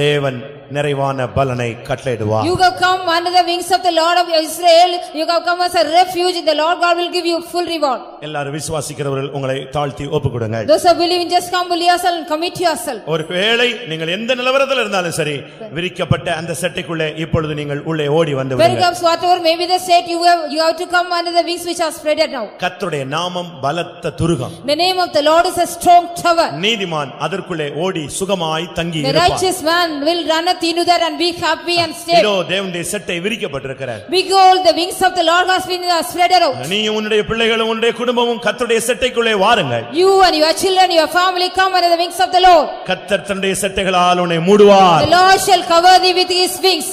தேவன் நிறைவான பலனை கட்டளையிடுவார். You have come under the wings of the Lord of Israel. You have come as a refuge. The Lord God will give you full reward. எல்லாரும் விசுவாசிக்கிறவர்கள் உங்களை தாழ்த்தி ஒப்புக்கொடுங்க. Those who believe, just humble yourself and commit yourself. ஒருவேளை நீங்கள் எந்த நிலவரத்தில் இருந்தாலும் சரி, விரிக்கப்பட்ட அந்த செட்டைக்குள்ளே இப்பொழுது நீங்கள் உள்ளே ஓடி வந்து விடுங்க. Perhaps whatever may be the state, you have to come under the wings which are spreaded now. கர்த்தருடைய நாமம் பலத்த Thurugam. The name of the Lord is a strong tower. நீதிமான் அதற்குள்ளே ஓடி சுகமாய் தங்கி The இருப்பான். righteous man will run into that and be happy and stay. இதோ தேவனுடைய செட்டை விரிக்கப்பட்டிருக்கிறது. Behold, the wings of the Lord has been spread out. நீயும் உன்னுடைய பிள்ளைகளும் உன்னுடைய குடும்பமும் கர்த்தருடைய செட்டைக்குள்ளே வாருங்கள். You and your children, your family come under the wings of the Lord. கர்த்தர் தன்னுடைய செட்டைகளால் உன்னை மூடுவார். The Lord shall cover thee with his wings.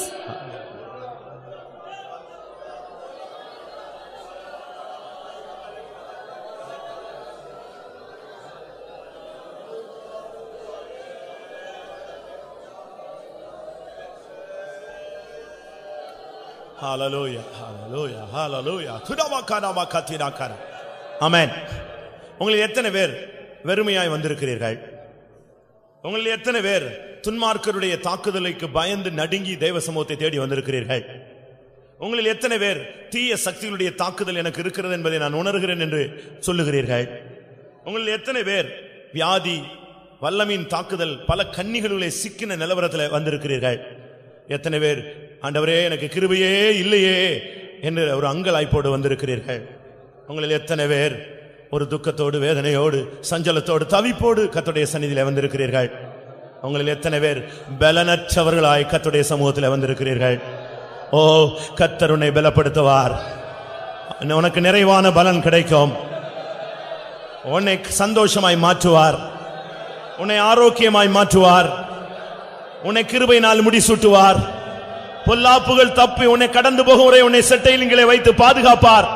Hallelujah, hallelujah, hallelujah. துடவகானவ கத்திராக்கர. ஆமென். உங்களில் எத்தனை பேர் வெறுமையாய் வந்திருக்கிறீர்கள்? உங்களில் எத்தனை பேர் துன்மார்க்கருடைய தாக்குதலுக்கு பயந்து நடுங்கி தேவ சமூகத்தை தேடி வந்திருக்கிறீர்கள்? உங்களில் எத்தனை பேர் தீய சக்திகளுடைய தாக்குதல் எனக்கு இருக்கிறது என்பதை நான் உணர்கிறேன் என்று சொல்லுகிறீர்கள்? உங்களில் எத்தனை பேர் வியாதி வல்லமின் தாக்குதல் பல கன்னிகளுடைய சிக்கின நிலவரத்தில் வந்திருக்கிறீர்கள்? எத்தனை பேர் ஆண்டவரே எனக்கு கிருபையே இல்லையே என்று ஒரு அங்கலாய்ப்போடு வந்திருக்கிறீர்கள்? உங்களில் எத்தனை பேர் ஒரு துக்கத்தோடு வேதனையோடு சஞ்சலத்தோடு தவிப்போடு கர்த்தருடைய சந்நிதியிலே வந்திருக்கிறீர்கள்? உங்களில் எத்தனை பேர் பலனற்றவர்களாய் கர்த்தருடைய சமூகத்தில் வந்திருக்கிறீர்கள்? ஓ, கர்த்தர் உன்னை பலப்படுத்துவார். உனக்கு நிறைவான பலன் கிடைக்கும். உன்னை சந்தோஷமாய் மாற்றுவார். உன்னை ஆரோக்கியமாய் மாற்றுவார். உன்னை கிருபையினால் முடிசூட்டுவார். பொல்லாப்புகள் தப்பி உன்னை கடந்து போகும் வரை உன்னை செட்டையிலே வைத்து பாதுகாப்பார்.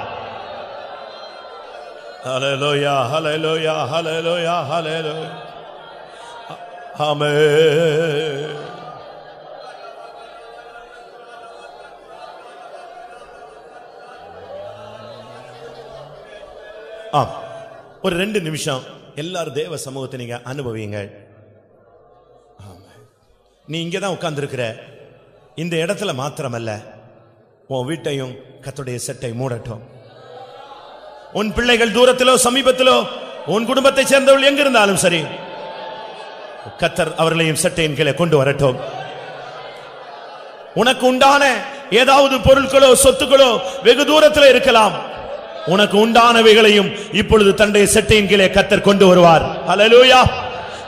ஹல்லேலூயா, ஹல்லேலூயா, ஹல்லேலூயா, ஹல்லேலூயா. ஆமென். ஒரு 2 நிமிஷம் எல்லாரும் தேவ சமூகத்தை நீங்க அனுபவிங்க. நீ இங்கதான் உட்கார்ந்து இருக்கிற இந்த இடத்துல மாத்திரமல்ல, உன் வீட்டையும் கர்த்தருடைய செட்டை மூடட்டும். உன் பிள்ளைகள் தூரத்திலோ சமீபத்திலோ உன் குடும்பத்தை சேர்ந்தவர்கள் எங்க இருந்தாலும் சரி, கர்த்தர் அவர்களையும் செட்டையின் கீழே கொண்டு வரட்டும். உனக்கு உண்டான ஏதாவது பொருட்களோ சொத்துக்களோ வெகு தூரத்தில் இருக்கலாம். உனக்கு உண்டானவைகளையும் இப்பொழுது தன்னுடைய செட்டையின் கீழே கர்த்தர் கொண்டு வருவார். ஹல்லேலூயா.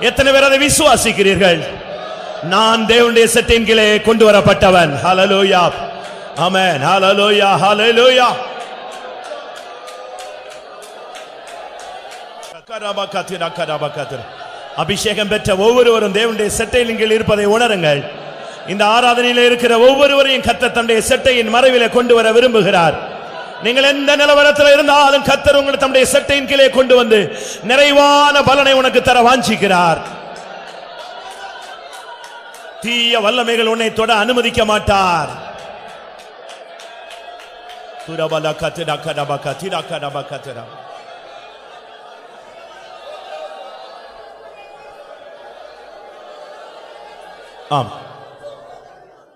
எத்தனை பேர் அதை விசுவாசிக்கிறீர்கள்? நான் தேவனுடைய சட்டையின் கீழே கொண்டு வரப்பட்டவன். ஹல்லேலூயா, ஆமென், ஹல்லேலூயா, ஹல்லேலூயா. அபிஷேகம் பெற்ற ஒவ்வொருவரும் தேவனுடைய சட்டையின் கீழ் இருப்பதை உணருங்கள். இந்த ஆராதனையில் இருக்கிற ஒவ்வொருவரையும் கர்த்தர் தம்முடைய சட்டையின் மறைவிலே கொண்டு வர விரும்புகிறார். நீங்கள் எந்த நிலவரத்தில் இருந்தாலும் கர்த்தர் உங்களை தம்முடைய சட்டையின் கீழே கொண்டு வந்து நிறைவான பலனை உனக்கு தர வாஞ்சிக்கிறார். தீய வல்லமைகள் உன்னை தொட அனுமதிக்க மாட்டார். ஆம்,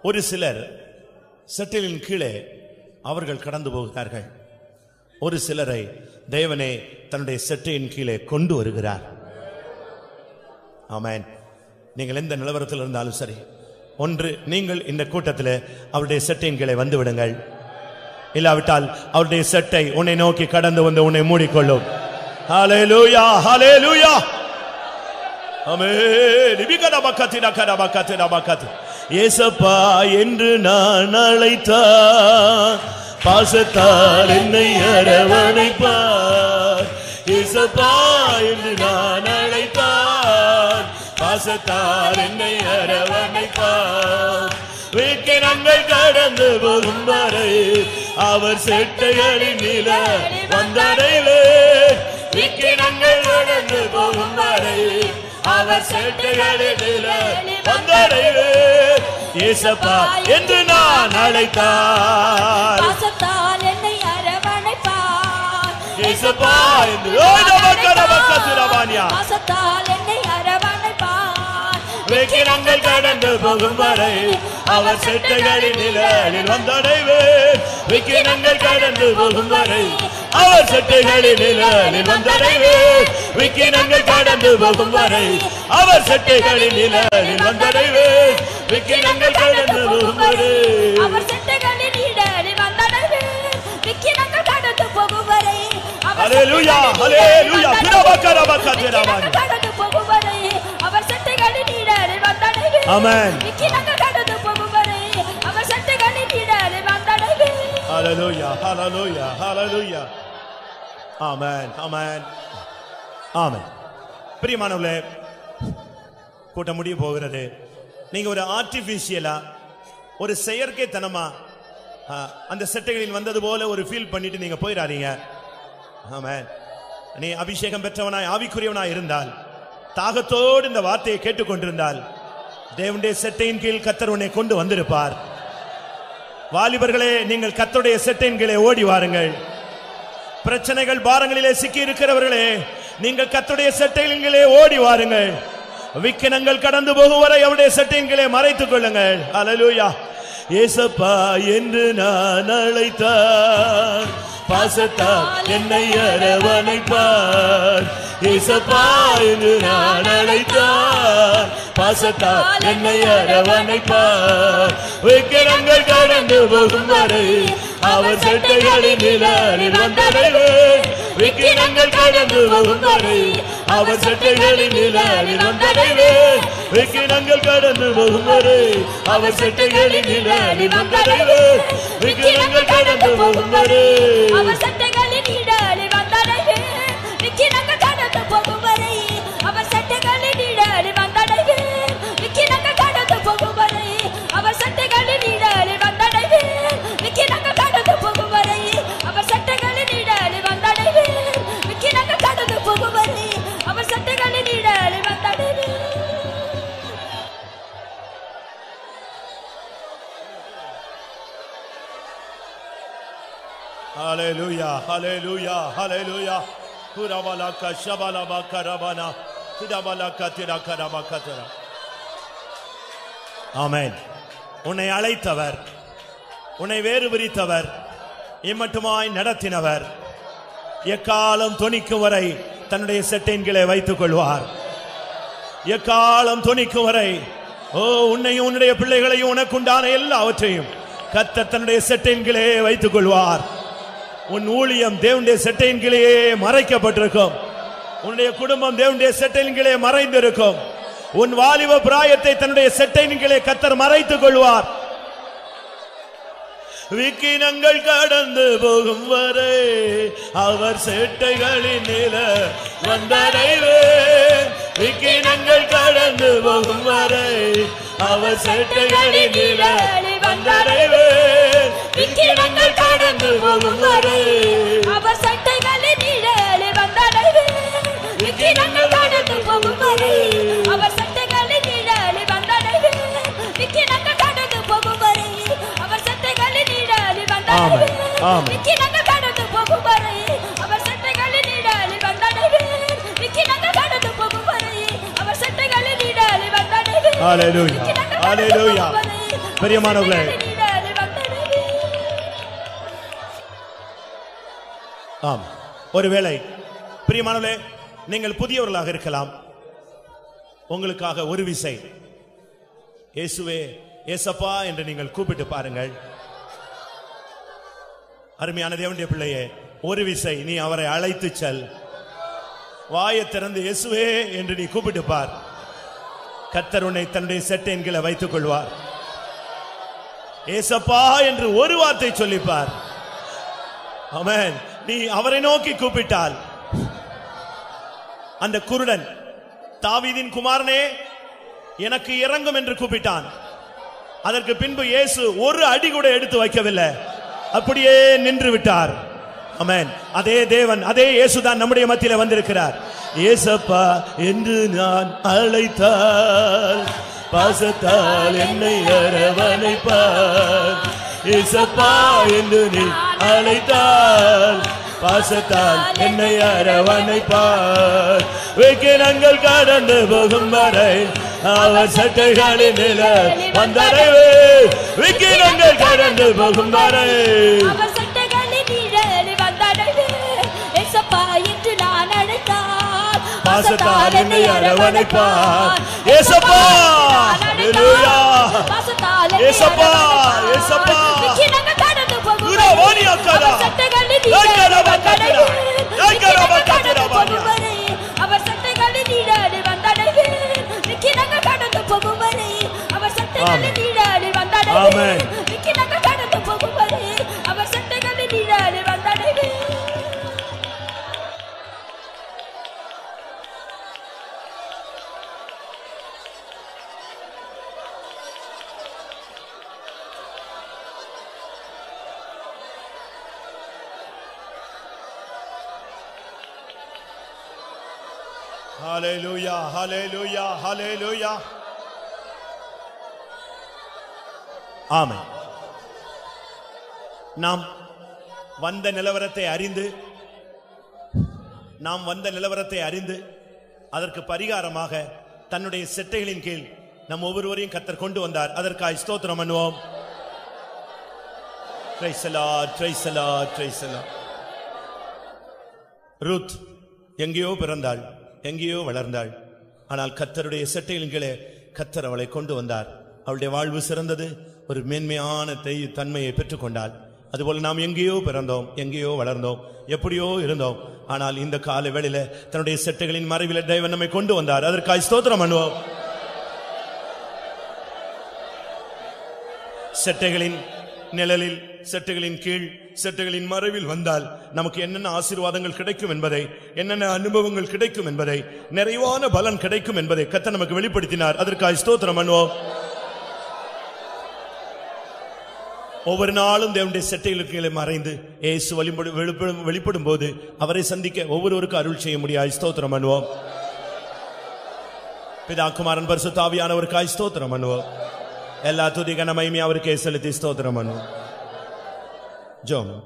ஒரு சிலர் சட்டையின் கீழே அவர்கள் கடந்து போகிறார்கள். ஒரு சிலரை தேவனே தன்னுடைய சட்டையின் கீழே கொண்டு வருகிறார். ஆமென். நீங்கள் எந்த நிலவரத்தில் இருந்தாலும் சரி, ஒன்று நீங்கள் இந்த கூட்டத்தில் அவருடைய சட்டையின் கீழே வந்து விடுங்கள். இல்லாவிட்டால் அவருடைய சட்டை உன்னை நோக்கி கடந்து வந்து உன்னை மூடிக்கொள்ளும். ஹல்லேலூயா, ஹல்லேலூயா, ஆமென். ஏசப்பா என்று நான் அழைத்தார், பாசத்தால் என்னை அரவணைப்பார். ஏசப்பா என்று நான் அழைத்தார், பாசத்தால் என்னை அரவணைப்பார். விக்கிரங்கள் கடந்து போகும் வரை அவர் செட்டைகளின் நிழல் வந்தடைவேன். விக்கிரங்கள் கடந்து போகும் வரை அவர் செட்டைகளின் நிழல் வந்தடைவேன். ஏசப்பா என்று நான் அழைத்தார், பாசத்தால் என்னை அரவணைப்பார். ஏசப்பா என்று பாசத்தால் என்னை அரவணைப்பார். விக்கிரங்கள் கடந்து போகும் வரை அவர் செட்டைகளின் நிழலில் வந்தடைவேன். விக்கிரங்கள் கடந்து போகும் வரை அவர் செட்டைகளின் நிழலில் வந்தடைவேன். விக்கிரங்கள் கடந்து போகும் வரை அவர் செட்டைகளின் நிழலில் வந்தடைவேன். விக்கிரங்கள் கடந்து போகும் வரை அவர் செட்டைகளின் நிழலில் வந்தடைவேன். விக்கிரங்கள் கடந்து போகும் வரை ஹல்லேலூயா, ஹல்லேலூயா. கடந்து போகும் வரை அவர் செட்டைகளின் நிழலில் வந்தடைவேன். ஆமென். விக்கிரங்கள் கடந்து போகும் வரை அவர் செட்டைகளின் நிழலில் வந்தடைவேன். ஹல்லேலூயா, ஹல்லேலூயா, ஹல்லேலூயா. ஆமென், ஆமென், ஆமென். பிரியமானவர்களே, கூட்டம் முடிய போகிறது. நீங்க ஒரு ஆர்டிபிஷியலா, ஒரு செயற்கைத்தனமா அந்த செட்டைகளில் வந்தது போல ஒரு ஃபீல் பண்ணிட்டு நீங்க போயிடாதீங்க. ஆமென். நீ அபிஷேகம் பெற்றவனாய் ஆவிக்குரியவனாய் இருந்தால், தாகத்தோடு இந்த வார்த்தையை கேட்டுக்கொண்டிருந்தால், தேவனுடைய செட்டையின் கீழ் கர்த்தர் உன்னை கொண்டு வந்திருப்பார். வாலிபர்களே, நீங்கள் கர்த்தருடைய செட்டையின் கீழே ஓடி வாருங்கள். பிரச்சனைகள் பாரங்களிலே சிக்கி இருக்கிறவர்களே, நீங்கள் கர்த்தருடைய செட்டையின் கீழே ஓடி வாருங்கள். விக்கினங்கள் கடந்து போகும் வரை அவருடைய செட்டையின் கீழே மறைத்துக் கொள்ளுங்கள். ஹல்லேலூயா. ஏசப்பா என்று நான் அழைத்தார், பாசத்தால் என்னை அரவணைப்பார். ஏசப்பா என்று நான் அழைத்தார், பாசத்தால் என்னை அரவணைப்பார். விக்கிரங்கள் கடந்து போகும் வரை அவர் செட்டைகளின் நிழலில் வந்தடைவேன். விக்கிரங்கள் கடந்து போகும் வரை அவர் செட்டைகளின் நிழலில் வந்தடைவேன். விக்கிரங்கள் கடந்து போகும் வரை அவர் செட்டைகளின் நிழலில் வந்தடைவேன். விக்கிரங்கள் கடந்து போகும் வரை அவர் செட்டைகளின் நிழலில் வந்தடைவேன். விக்கிரங்கள் கடந்து போகும் வரை அவர் செட்டைகளின் நிழலில் வந்தடைவேன். விக்கிரங்கள் கடந்து போகும் வரை அவர் செட்டைகளின் நிழலில் வந்தடைவேன். விக்கிரங்கள் கடந்து போகும் வரை அவர் செட்டைகளின் நிழலில் வந்தடைவேன். விக்கிரங்கள் கடந்து போகும் வரை அவர் செட்டைகளின் நிழலில் வந்தடைவேன். ஹல்லேலூயா, ஹல்லேலூயா, ஹல்லேலூயா. குரவலக ஷபலபக ரபனா திடவலக திடகரபகதர. ஆமென். உன்னை அழைத்தவர், உன்னை வேறு பிரித்தவர், இம்மட்டுமாய் நடத்தினவர், எக்காலம் தொனிக்கும் வரை தன்னுடைய செட்டையின் கீழே வைத்துக் கொள்வார். எக்காலம் தொனிக்கும் வரை உன்னையும் உன்னுடைய பிள்ளைகளையும் உனக்குண்டான எல்லாவற்றையும் கர்த்தர் தன்னுடைய செட்டையின் கீழே வைத்துக் கொள்வார். உன் ஊழியம் தேவனுடைய செட்டையின் கீழே மறைக்கப்பட்டிருக்கும். உன்னுடைய குடும்பம் தேவனுடைய செட்டையின் கீழே மறைந்திருக்கும். உன் வாலிப பிராயத்தை தன்னுடைய செட்டையின் கீழே கர்த்தர் மறைத்துக் கொள்வார். விக்கினங்கள் கடந்து போகும் வரை அவர் செட்டைகளின் நில வந்தடைவேன். விக்கினங்கள் கடந்து போகும் வரை அவர் செட்டைகளின் நில வந்தடைவேன். விக்கினங்கள் கடந்து போகும் வரை அவர் சட்டைகளின் நிழலே வந்தடைவேன். விக்கினங்கள் கடந்து போகும் வரை அவர் சட்டைகளின் நிழலே வந்தடைவேன். விக்கினங்கள் கடந்து போகும் வரை அவர் சட்டைகளின் நிழலே வந்தடைவேன். விக்கினங்கள் கடந்து போகும் வரை அவர் சட்டைகளின் நிழலே வந்தடைவேன். விக்கினங்கள் கடந்து போகும் வரை அவர் சட்டைகளின் நிழலே வந்தடைவேன். ஹalleluya ஹalleluya. பிரியமானவர்களே, ஆம், ஒருவேளை பிரியமானவர்களே நீங்கள் புதியவர்களாக இருக்கலாம். உங்களுக்காக ஒரு விசை இயேசுவே ஏசப்பா என்று நீங்கள் கூப்பிட்டு பாருங்கள். அருமையான தேவனுடைய பிள்ளையே, ஒரு விசை நீ அவரை அழைத்து செல். வாயை திறந்து இயேசுவே என்று நீ கூப்பிட்டு பார். கர்த்தர் உன்னை தன்னுடைய செட்டையின் கீழே வைத்துக் கொள்வார். ஏசப்பா என்று ஒரு வார்த்தை சொல்லிப்பார். ஆமென். நீ அவரை நோக்கி கூப்பிட்டால், அந்த குருடன் தாவீதின் குமாரனே எனக்கு இறங்கும் என்று கூப்பிட்டான். அதற்கு பின்பு இயேசு ஒரு அடி கூட எடுத்து வைக்கவில்லை, அப்படியே நின்று விட்டார். ஆமென். அதே தேவன், அதே இயேசுதான் நம்முடைய மத்தியில வந்திருக்கிறார். ஏசப்பா என்று நான் அழைத்தால் பாசத்தால் என்னை அரவணைப்பார். ஏசப்பா என்று நீ அழைத்தால் பாசத்தால் என்னை அரவணைப்பார். விக்கினங்கள் கடந்து போகும் வரை அவர் சட்டைகளின் நிழல் வந்தடைவேன். விக்கினங்கள் கடந்து போகும் வரை அவர் சட்டைகளின் நிழலே வந்தடைவேன். ஏசப்பா என்று நான் அழைத்தால் பாசத்தால் என்னை அரவணைப்பார். ஏசப்பா ஹalleluya. ஏசப்பா ஏசப்பா விக்கினங்கள் கடந்து போகும் குரா வாணியாக்கடா சட்டைகளின் ஏகரா வந்தடைவேன். ஏகரா வந்தடைவேன். அவர் சட்டைகளின் நிழலே வந்தடைவேன். விக்கினங்கள் கடந்து போகும் வரை அவர் சட்டைகளின் நிழலே வந்தடைவேன். விக்கினங்கள் கடந்து போகும் வரை அவர் சட்டைகளின் நிழலே வந்தடைவேன். ஹalleluya ஹalleluya ஹalleluya. ஆமென். நாம் வந்த நிலவரத்தை அறிந்து அதற்கு பரிகாரமாக தன்னுடைய செட்டைகளின் கீழ் நம் ஒவ்வொருவரையும் கர்த்தர் கொண்டு வந்தார். அதற்காக ஸ்தோத்திரம் பண்ணுவோம். Praise the Lord, praise the Lord, praise the Lord. Ruth எங்கேயோ பிறந்தாள், எங்கேயோ வளர்ந்தாள். ஆனால் கர்த்தருடைய செட்டைகளின் கீழே கர்த்தர் அவளை கொண்டு வந்தார். அவளுடைய வாழ்வு சிறந்தது, ஒரு மேன்மையான தன்மையை பெற்றுக்கொண்டாள். அதுபோல நாம் எங்கேயோ பிறந்தோம், எங்கேயோ வளர்ந்தோம், எப்படியோ இருந்தோம். ஆனால் இந்த கால வேளையில தன்னுடைய செட்டைகளின் மறைவில் தேவன் நம்மை கொண்டு வந்தார். அதற்காக ஸ்தோத்திரம் பண்ணுவோம். செட்டைகளின் நிழலில், செட்டைகளின் கீழ், செட்டைகளின் மறைவில் வந்தால் நமக்கு என்னென்ன ஆசீர்வாதங்கள் கிடைக்கும் என்பதை, என்னென்ன அனுபவங்கள் கிடைக்கும் என்பதை, நிறைவான பலன் கிடைக்கும் என்பதை கர்த்தர் நமக்கு வெளிப்படுத்தினார். அதற்காக ஸ்தோத்திரம் பண்ணுவோம். ஒவ்வொரு நாளும் தேவனுடைய செட்டைகளுக்கு கீழே மறைந்து இயேசு வெளிப்படும் போது அவரை சந்திக்க ஒவ்வொருவருக்கும் அருள் செய்ய முடியாது. ஸ்தோத்திரம் பண்ணுவோம். பிதா குமாரன் பரிசுத்த ஆவியானவருக்காய் ஸ்தோத்திரம் பண்ணுவோம். எல்லா துதி கன மகிமை அவருக்கே செலுத்தி ஸ்தோத்திரம் பண்ணுவோம். ஜெபம்.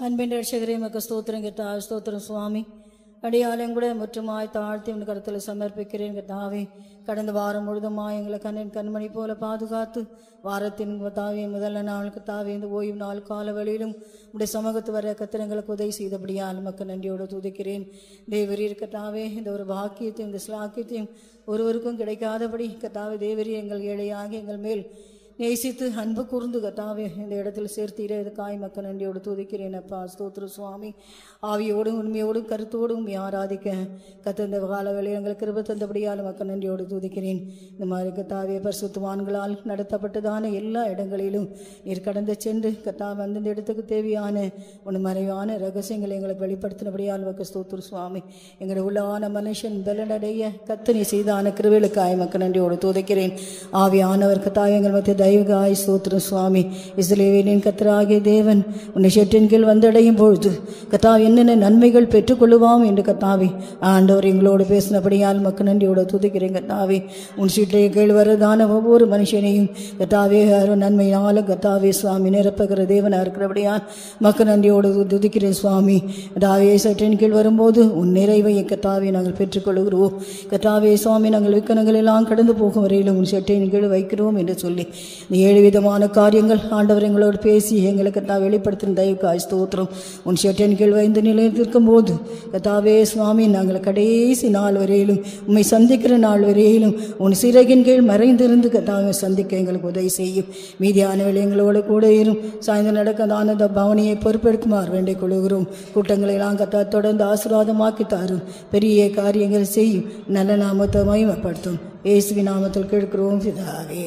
அன்பின் ரட்சகரே, உமக்கு ஸ்தோத்திரம் கர்த்தாவே. ஸ்தோத்திரம் சுவாமி. அடியாலையும் கூட முற்றுமாய் தாழ்த்தி உன் கருத்தில் சமர்ப்பிக்கிறேன் கர்த்தாவே. கடந்த வாரம் முழுதுமாய் எங்களை கண்மணி போல பாதுகாத்து வாரத்தின் தாவே முதல்ல நாளுக்கு தாவே இந்த ஓய்வு நாள் கால வழியிலும் உடைய சமூகத்து வர கத்திரங்களுக்கு உதவி செய்தபடியால் நமக்கு நன்றியோடு துதிக்கிறேன். தேவரீர் கர்த்தாவே, இந்த ஒரு பாக்கியத்தையும் இந்த ஸ்லாக்கியத்தையும் ஒருவருக்கும் கிடைக்காதபடி கர்த்தாவே தேவரீர் எங்கள் ஏழையாக எங்கள் மேல் நேசித்து அன்பு கூர்ந்து கத்தாவே இந்த இடத்தில் சேர்த்தீரே இதுக்காய் மக்கள் நன்றியோடு துதிக்கிறேன் அப்பா. ஸ்தோத்திரம் சுவாமி. ஆவியோடும் உண்மையோடும் கருத்தோடும் ஆராதிக்க கத்தந்த கால வேளையில் எங்களுக்கு கிருபை தந்தபடியால் மக்கள் நன்றியோடு துதிக்கிறேன். இந்த மாதிரி கத்தாவே பரிசுத்தவான்களால் நடத்தப்பட்டதான எல்லா இடங்களிலும் நீர் கடந்து சென்று கத்தாவை அந்தந்த இடத்துக்கு தேவையான ஒன்று மறைவான ரகசியங்களை எங்களுக்கு வெளிப்படுத்தினபடியால் மக்கள் ஸ்தோத்திரம் சுவாமி. எங்களுடைய உள்ளான மனுஷன் பலனடைய கத்தனை செய்தான கிருபைகளுக்காய் மக்கள் நன்றியோடு துதிக்கிறேன். ஆவியானவர் கத்தாவை எங்கள் மத்திய தெய்வகாய் ஸ்தோத்திரம் சுவாமி. இஸ்ரவேலின் கர்த்தராகிய தேவன் உன்னை ஷெட்டின் கீழ் வந்தடையும் பொழுது கத்தாவே என்னென்ன நன்மைகள் பெற்றுக்கொள்ளுவாம் என்று கத்தாவே ஆண்டவர் எங்களோடு பேசினபடியால் மக்கள் நன்றியோடு துதிக்கிறேன். கத்தாவே உன் சீட்டை கீழ் வரதான ஒவ்வொரு மனுஷனையும் கத்தாவே நன்மையால் கத்தாவே சுவாமி நிரப்புகிற தேவனாக இருக்கிறபடியால் மக்கள் நன்றியோடு துதிக்கிறேன் சுவாமி. கத்தாவே சட்டின் கீழ் வரும்போது உன் நிறைவை கத்தாவே நாங்கள் பெற்றுக்கொள்கிறோம். கத்தாவே சுவாமி நாங்கள் விக்கனங்கள் எல்லாம் கடந்து போகும் வரையிலும் உன் சட்டின் கீழ் வைக்கிறோம் என்று சொல்லி இந்த 7 விதமான காரியங்கள் ஆண்டவர் எங்களோடு பேசி எங்களுக்கு கத்தா வெளிப்படுத்தின தயவுக்காய் ஸ்தோத்திரம். உன் ஷெட்டின் கீழ் வைந்து நிலைத்திருக்கும் போது கத்தாவே சுவாமி நாங்கள் கடைசி நாள் வரையிலும் உண்மை சந்திக்கிற நாள் வரையிலும் உன் சிறகின் கீழ் மறைந்திருந்து கத்தாவை சந்திக்க எங்களுக்கு உதவி செய்யும். மீதியானவர்கள் எங்களோடு கூட இரும். சாய்ந்து நடக்கதான இந்த பவனியை பொறுப்பெடுக்குமாறு வேண்டிக் கொள்கிறோம். கூட்டங்களெல்லாம் கத்தா தொடர்ந்து ஆசீர்வாதமாக்கி தாரும். பெரிய காரியங்கள் செய்யும். நல்ல நாமத்தை மகிமைப்படுத்தும். இயேசுவின் நாமத்தில் கேட்கிறோம் பிதாவே.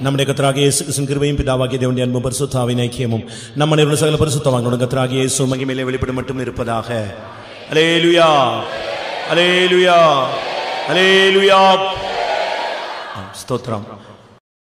நம்முடைய கர்த்தராகிய இயேசு கிறிஸ்துவின் கிருபையும் பிதாவாகிய தேவனுடைய அன்பும் பரிசுத்தாவின் ஐக்கியமும் நம்முடைய சகல பரிசுத்தவான்களுடன் கர்த்தராகிய இயேசு மகிமையிலே வெளிப்படும் மட்டும் இருப்பதாக. அல்லேலூயா, அல்லேலூயா, அல்லேலூயா. ஸ்தோத்திரம்.